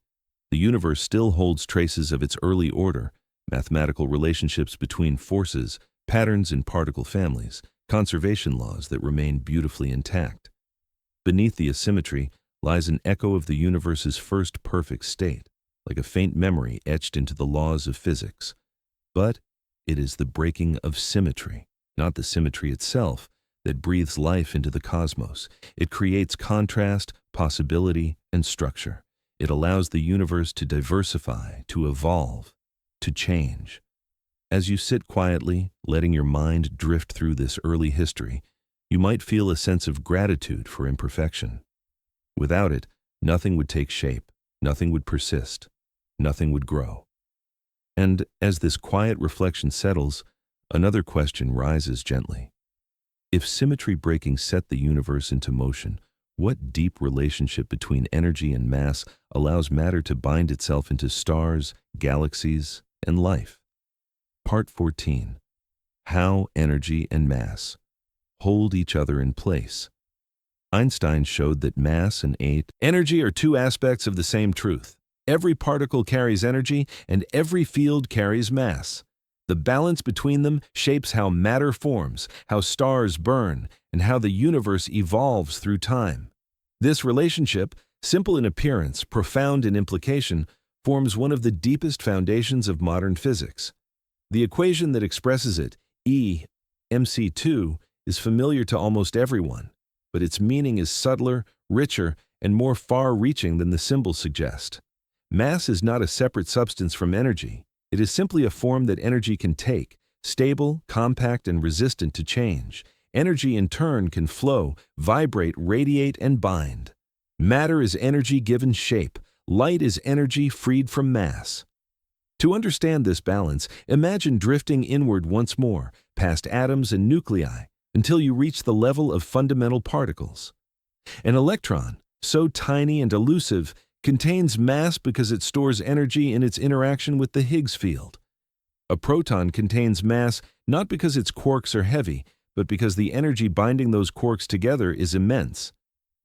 The universe still holds traces of its early order, mathematical relationships between forces, patterns in particle families, conservation laws that remain beautifully intact. Beneath the asymmetry lies an echo of the universe's first perfect state, like a faint memory etched into the laws of physics. But it is the breaking of symmetry, not the symmetry itself, that breathes life into the cosmos. It creates contrast, possibility, and structure. It allows the universe to diversify, to evolve, to change. As you sit quietly, letting your mind drift through this early history, you might feel a sense of gratitude for imperfection. Without it, nothing would take shape, nothing would persist, nothing would grow. And as this quiet reflection settles, another question rises gently. If symmetry breaking set the universe into motion, what deep relationship between energy and mass allows matter to bind itself into stars, galaxies, and life? Part 14. How energy and mass hold each other in place. Einstein showed that mass and energy are two aspects of the same truth. Every particle carries energy, and every field carries mass. The balance between them shapes how matter forms, how stars burn, and how the universe evolves through time. This relationship, simple in appearance, profound in implication, forms one of the deepest foundations of modern physics. The equation that expresses it, E mc2, is familiar to almost everyone, but its meaning is subtler, richer, and more far-reaching than the symbols suggest. Mass is not a separate substance from energy. It is simply a form that energy can take, stable, compact, and resistant to change. Energy, in turn, can flow, vibrate, radiate, and bind. Matter is energy given shape. Light is energy freed from mass. To understand this balance, imagine drifting inward once more, past atoms and nuclei, until you reach the level of fundamental particles. An electron, so tiny and elusive, contains mass because it stores energy in its interaction with the Higgs field. A proton contains mass not because its quarks are heavy, but because the energy binding those quarks together is immense.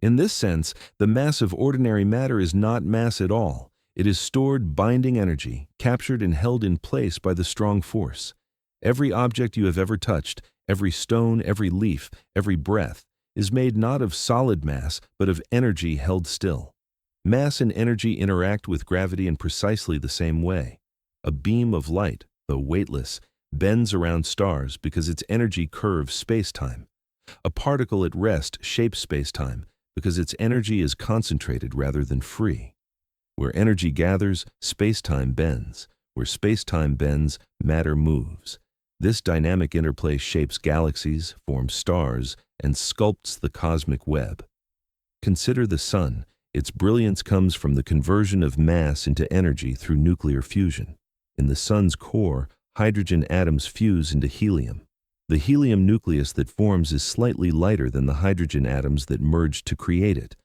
In this sense, the mass of ordinary matter is not mass at all. It is stored binding energy, captured and held in place by the strong force. Every object you have ever touched, every stone, every leaf, every breath, is made not of solid mass, but of energy held still. Mass and energy interact with gravity in precisely the same way. A beam of light, though weightless, bends around stars because its energy curves spacetime. A particle at rest shapes spacetime because its energy is concentrated rather than free. Where energy gathers, spacetime bends. Where spacetime bends, matter moves. This dynamic interplay shapes galaxies, forms stars, and sculpts the cosmic web. Consider the sun. Its brilliance comes from the conversion of mass into energy through nuclear fusion. In the sun's core, hydrogen atoms fuse into helium. The helium nucleus that forms is slightly lighter than the hydrogen atoms that merged to create it.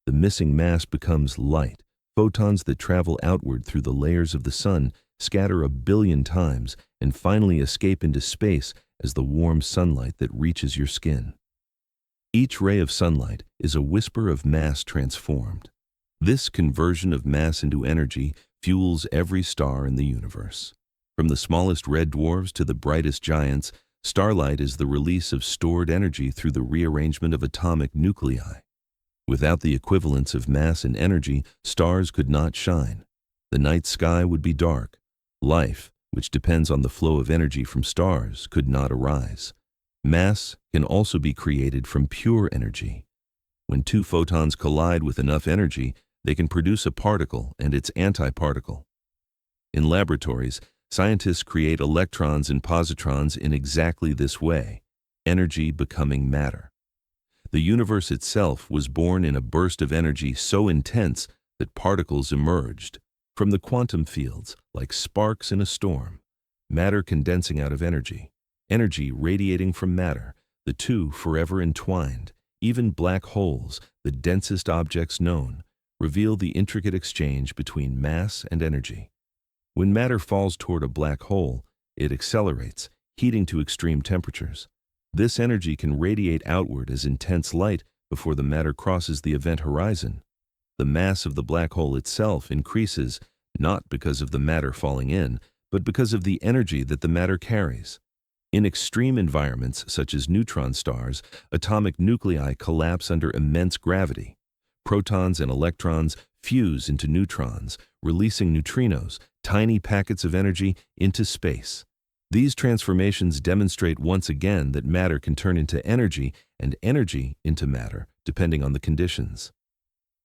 The missing mass becomes light. Photons that travel outward through the layers of the sun scatter 1 billion times and finally escape into space as the warm sunlight that reaches your skin. Each ray of sunlight is a whisper of mass transformed. This conversion of mass into energy fuels every star in the universe. From the smallest red dwarfs to the brightest giants, starlight is the release of stored energy through the rearrangement of atomic nuclei. Without the equivalence of mass and energy, stars could not shine. The night sky would be dark. Life, which depends on the flow of energy from stars, could not arise. Mass can also be created from pure energy. When two photons collide with enough energy, they can produce a particle and its antiparticle. In laboratories, scientists create electrons and positrons in exactly this way, energy becoming matter. The universe itself was born in a burst of energy so intense that particles emerged from the quantum fields like sparks in a storm, matter condensing out of energy, energy radiating from matter, the two forever entwined. Even black holes, the densest objects known, reveal the intricate exchange between mass and energy. When matter falls toward a black hole, it accelerates, heating to extreme temperatures. This energy can radiate outward as intense light before the matter crosses the event horizon. The mass of the black hole itself increases not because of the matter falling in, but because of the energy that the matter carries. In extreme environments such as neutron stars, atomic nuclei collapse under immense gravity. Protons and electrons fuse into neutrons, releasing neutrinos, tiny packets of energy, into space. These transformations demonstrate once again that matter can turn into energy and energy into matter, depending on the conditions.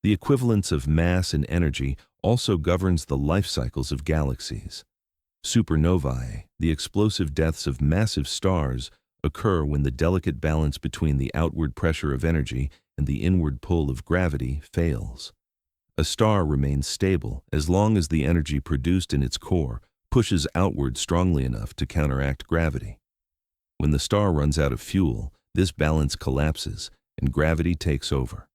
The equivalence of mass and energy also governs the life cycles of galaxies. Supernovae, the explosive deaths of massive stars, occur when the delicate balance between the outward pressure of energy and the inward pull of gravity fails. A star remains stable as long as the energy produced in its core pushes outward strongly enough to counteract gravity. When the star runs out of fuel, this balance collapses and gravity takes over.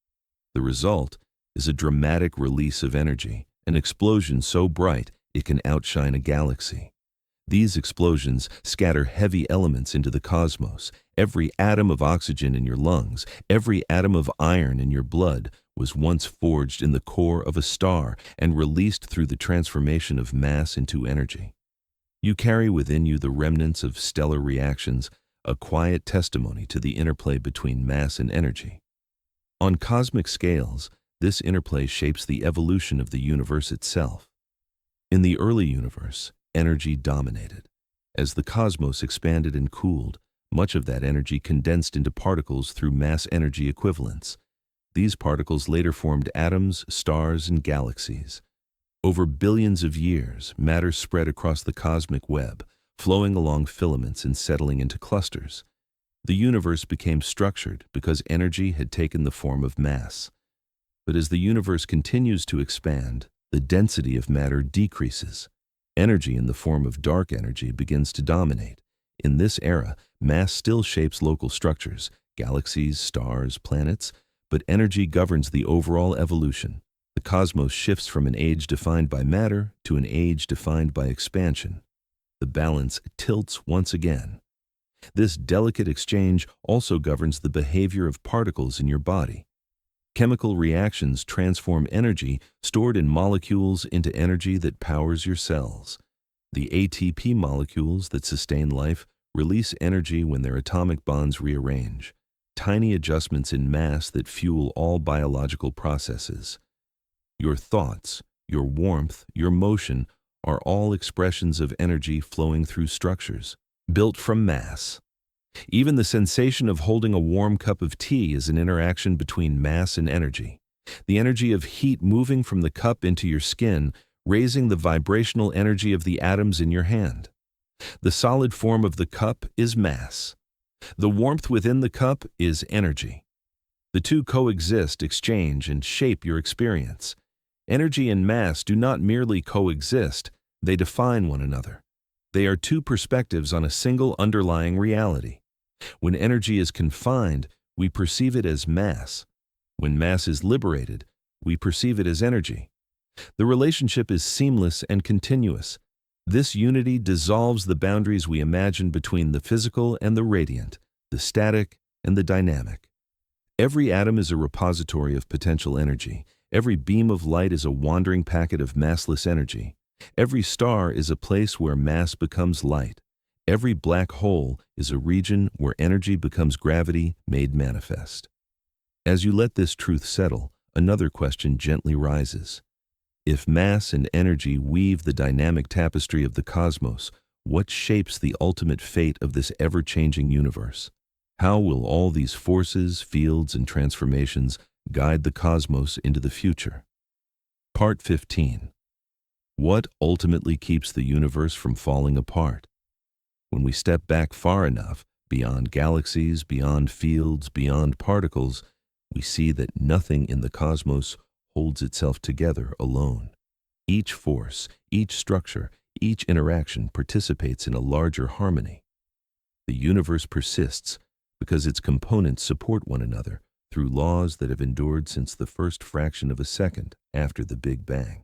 The result is a dramatic release of energy, an explosion so bright it can outshine a galaxy. These explosions scatter heavy elements into the cosmos. Every atom of oxygen in your lungs, every atom of iron in your blood was once forged in the core of a star and released through the transformation of mass into energy. You carry within you the remnants of stellar reactions, a quiet testimony to the interplay between mass and energy. On cosmic scales, this interplay shapes the evolution of the universe itself. In the early universe, energy dominated. As the cosmos expanded and cooled, much of that energy condensed into particles through mass-energy equivalents. These particles later formed atoms, stars, and galaxies. Over billions of years, matter spread across the cosmic web, flowing along filaments and settling into clusters. The universe became structured because energy had taken the form of mass. But as the universe continues to expand, the density of matter decreases. Energy in the form of dark energy begins to dominate. In this era, mass still shapes local structures, galaxies, stars, planets, but energy governs the overall evolution. The cosmos shifts from an age defined by matter to an age defined by expansion. The balance tilts once again. This delicate exchange also governs the behavior of particles in your body. Chemical reactions transform energy stored in molecules into energy that powers your cells. The ATP molecules that sustain life release energy when their atomic bonds rearrange, tiny adjustments in mass that fuel all biological processes. Your thoughts, your warmth, your motion are all expressions of energy flowing through structures, built from mass. Even the sensation of holding a warm cup of tea is an interaction between mass and energy. The energy of heat moving from the cup into your skin, raising the vibrational energy of the atoms in your hand. The solid form of the cup is mass. The warmth within the cup is energy. The two coexist, exchange, and shape your experience. Energy and mass do not merely coexist, they define one another. They are two perspectives on a single underlying reality. When energy is confined, we perceive it as mass. When mass is liberated, we perceive it as energy. The relationship is seamless and continuous. This unity dissolves the boundaries we imagine between the physical and the radiant, the static and the dynamic. Every atom is a repository of potential energy. Every beam of light is a wandering packet of massless energy. Every star is a place where mass becomes light. Every black hole is a region where energy becomes gravity made manifest. As you let this truth settle, another question gently rises. If mass and energy weave the dynamic tapestry of the cosmos, what shapes the ultimate fate of this ever-changing universe? How will all these forces, fields, and transformations guide the cosmos into the future? Part 15. What ultimately keeps the universe from falling apart? When we step back far enough, beyond galaxies, beyond fields, beyond particles, we see that nothing in the cosmos holds itself together alone. Each force, each structure, each interaction participates in a larger harmony. The universe persists because its components support one another through laws that have endured since the first fraction of a second after the Big Bang.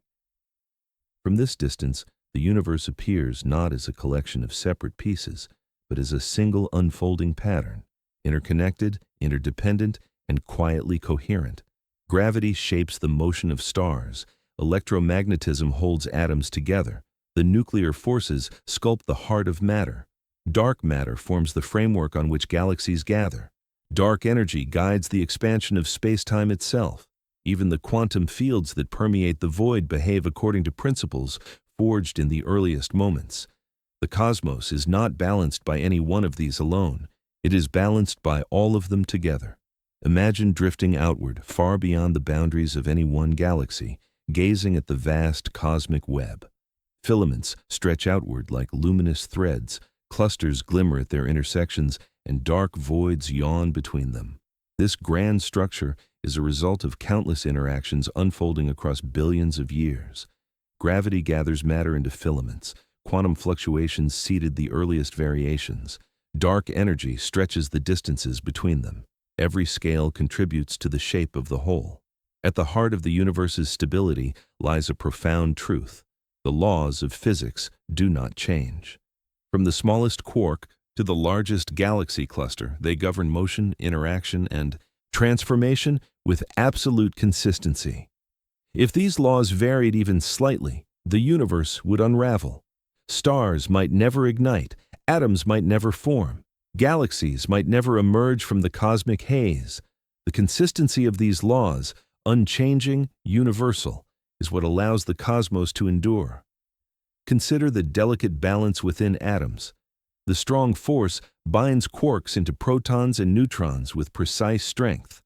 From this distance, the universe appears not as a collection of separate pieces, but as a single unfolding pattern, interconnected, interdependent, and quietly coherent. Gravity shapes the motion of stars. Electromagnetism holds atoms together. The nuclear forces sculpt the heart of matter. Dark matter forms the framework on which galaxies gather. Dark energy guides the expansion of spacetime itself. Even the quantum fields that permeate the void behave according to principles forged in the earliest moments. The cosmos is not balanced by any one of these alone. It is balanced by all of them together. Imagine drifting outward, far beyond the boundaries of any one galaxy, gazing at the vast cosmic web. Filaments stretch outward like luminous threads, clusters glimmer at their intersections, and dark voids yawn between them. This grand structure is a result of countless interactions unfolding across billions of years. Gravity gathers matter into filaments. Quantum fluctuations seeded the earliest variations. Dark energy stretches the distances between them. Every scale contributes to the shape of the whole. At the heart of the universe's stability lies a profound truth. The laws of physics do not change. From the smallest quark to the largest galaxy cluster, they govern motion, interaction, and transformation with absolute consistency. If these laws varied even slightly, the universe would unravel. Stars might never ignite, atoms might never form, galaxies might never emerge from the cosmic haze. The consistency of these laws, unchanging, universal, is what allows the cosmos to endure. Consider the delicate balance within atoms. The strong force binds quarks into protons and neutrons with precise strength.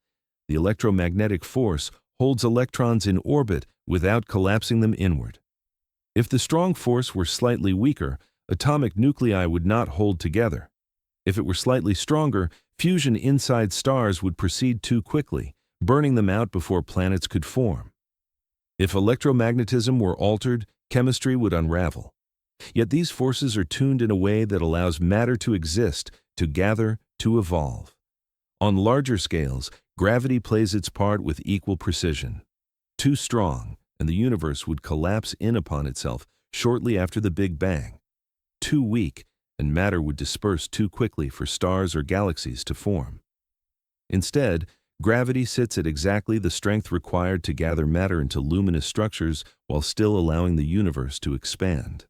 The electromagnetic force holds electrons in orbit without collapsing them inward. If the strong force were slightly weaker, atomic nuclei would not hold together. If it were slightly stronger, fusion inside stars would proceed too quickly, burning them out before planets could form. If electromagnetism were altered, chemistry would unravel. Yet these forces are tuned in a way that allows matter to exist, to gather, to evolve. On larger scales, gravity plays its part with equal precision. Too strong, and the universe would collapse in upon itself shortly after the Big Bang. Too weak, and matter would disperse too quickly for stars or galaxies to form. Instead, gravity sits at exactly the strength required to gather matter into luminous structures while still allowing the universe to expand.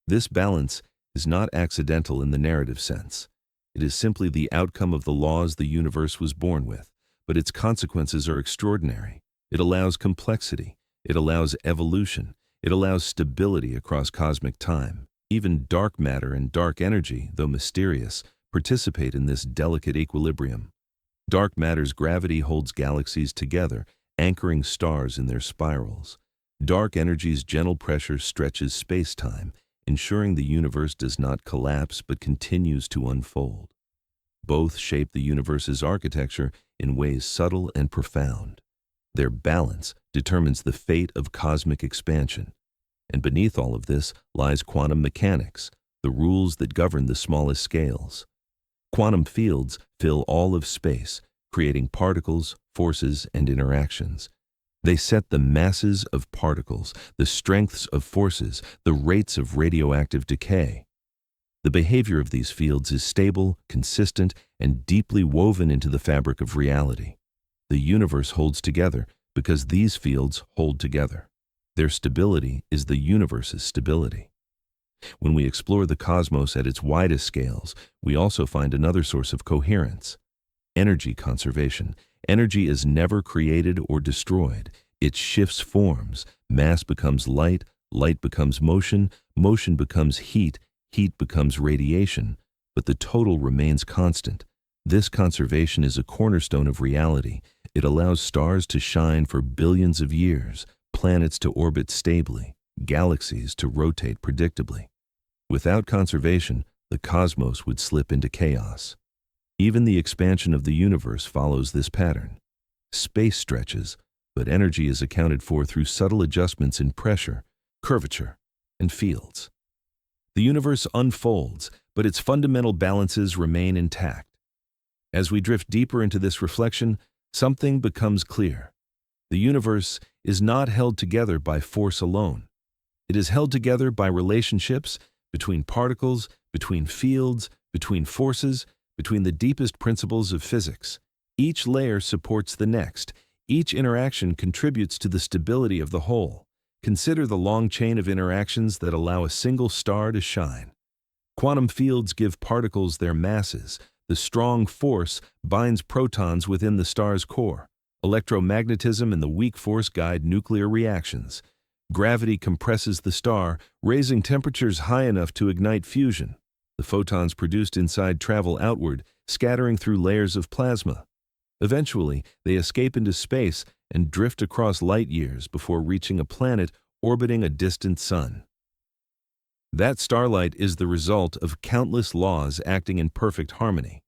This balance is not accidental in the narrative sense. It is simply the outcome of the laws the universe was born with, but its consequences are extraordinary. It allows complexity. It allows evolution. It allows stability across cosmic time. Even dark matter and dark energy, though mysterious, participate in this delicate equilibrium. Dark matter's gravity holds galaxies together, anchoring stars in their spirals. Dark energy's gentle pressure stretches space-time, ensuring the universe does not collapse but continues to unfold. Both shape the universe's architecture in ways subtle and profound. Their balance determines the fate of cosmic expansion. And beneath all of this lies quantum mechanics, the rules that govern the smallest scales. Quantum fields fill all of space, creating particles, forces, and interactions. They set the masses of particles, the strengths of forces, the rates of radioactive decay. The behavior of these fields is stable, consistent, and deeply woven into the fabric of reality. The universe holds together because these fields hold together. Their stability is the universe's stability. When we explore the cosmos at its widest scales, we also find another source of coherence: energy conservation. Energy is never created or destroyed. It shifts forms. Mass becomes light, light becomes motion, motion becomes heat, heat becomes radiation, but the total remains constant. This conservation is a cornerstone of reality. It allows stars to shine for billions of years, planets to orbit stably, galaxies to rotate predictably. Without conservation, the cosmos would slip into chaos. Even the expansion of the universe follows this pattern. Space stretches, but energy is accounted for through subtle adjustments in pressure, curvature, and fields. The universe unfolds, but its fundamental balances remain intact. As we drift deeper into this reflection, something becomes clear. The universe is not held together by force alone. It is held together by relationships between particles, between fields, between forces, between the deepest principles of physics. Each layer supports the next. Each interaction contributes to the stability of the whole. Consider the long chain of interactions that allow a single star to shine. Quantum fields give particles their masses. The strong force binds protons within the star's core. Electromagnetism and the weak force guide nuclear reactions. Gravity compresses the star, raising temperatures high enough to ignite fusion. The photons produced inside travel outward, scattering through layers of plasma. Eventually, they escape into space and drift across light years before reaching a planet orbiting a distant sun. That starlight is the result of countless laws acting in perfect harmony.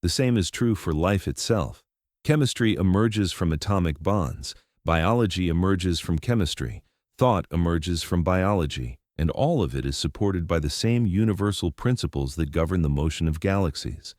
The same is true for life itself. Chemistry emerges from atomic bonds, biology emerges from chemistry, thought emerges from biology, and all of it is supported by the same universal principles that govern the motion of galaxies.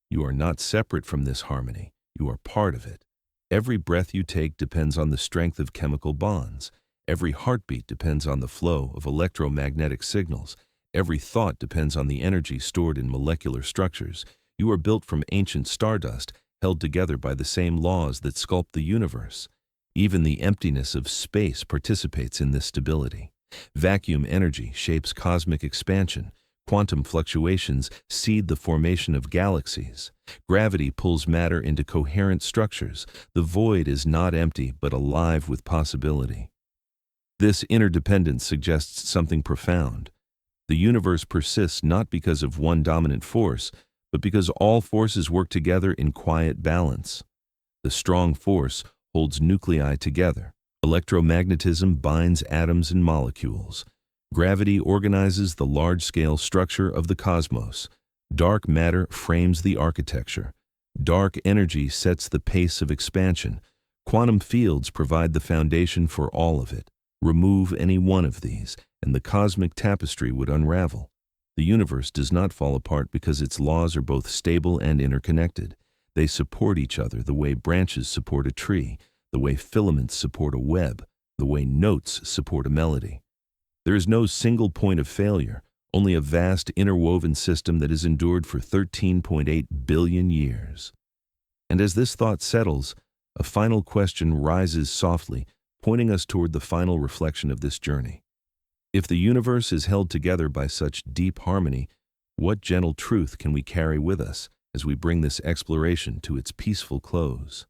You are not separate from this harmony. You are part of it. Every breath you take depends on the strength of chemical bonds. Every heartbeat depends on the flow of electromagnetic signals. Every thought depends on the energy stored in molecular structures. You are built from ancient stardust, held together by the same laws that sculpt the universe. Even the emptiness of space participates in this stability. Vacuum energy shapes cosmic expansion. Quantum fluctuations seed the formation of galaxies. Gravity pulls matter into coherent structures. The void is not empty, but alive with possibility. This interdependence suggests something profound. The universe persists not because of one dominant force, but because all forces work together in quiet balance. The strong force holds nuclei together. Electromagnetism binds atoms and molecules. Gravity organizes the large-scale structure of the cosmos. Dark matter frames the architecture. Dark energy sets the pace of expansion. Quantum fields provide the foundation for all of it. Remove any one of these, and the cosmic tapestry would unravel. The universe does not fall apart because its laws are both stable and interconnected. They support each other the way branches support a tree, the way filaments support a web, the way notes support a melody. There is no single point of failure, only a vast interwoven system that has endured for 13.8 billion years. And as this thought settles, a final question rises softly, pointing us toward the final reflection of this journey. If the universe is held together by such deep harmony, what gentle truth can we carry with us as we bring this exploration to its peaceful close?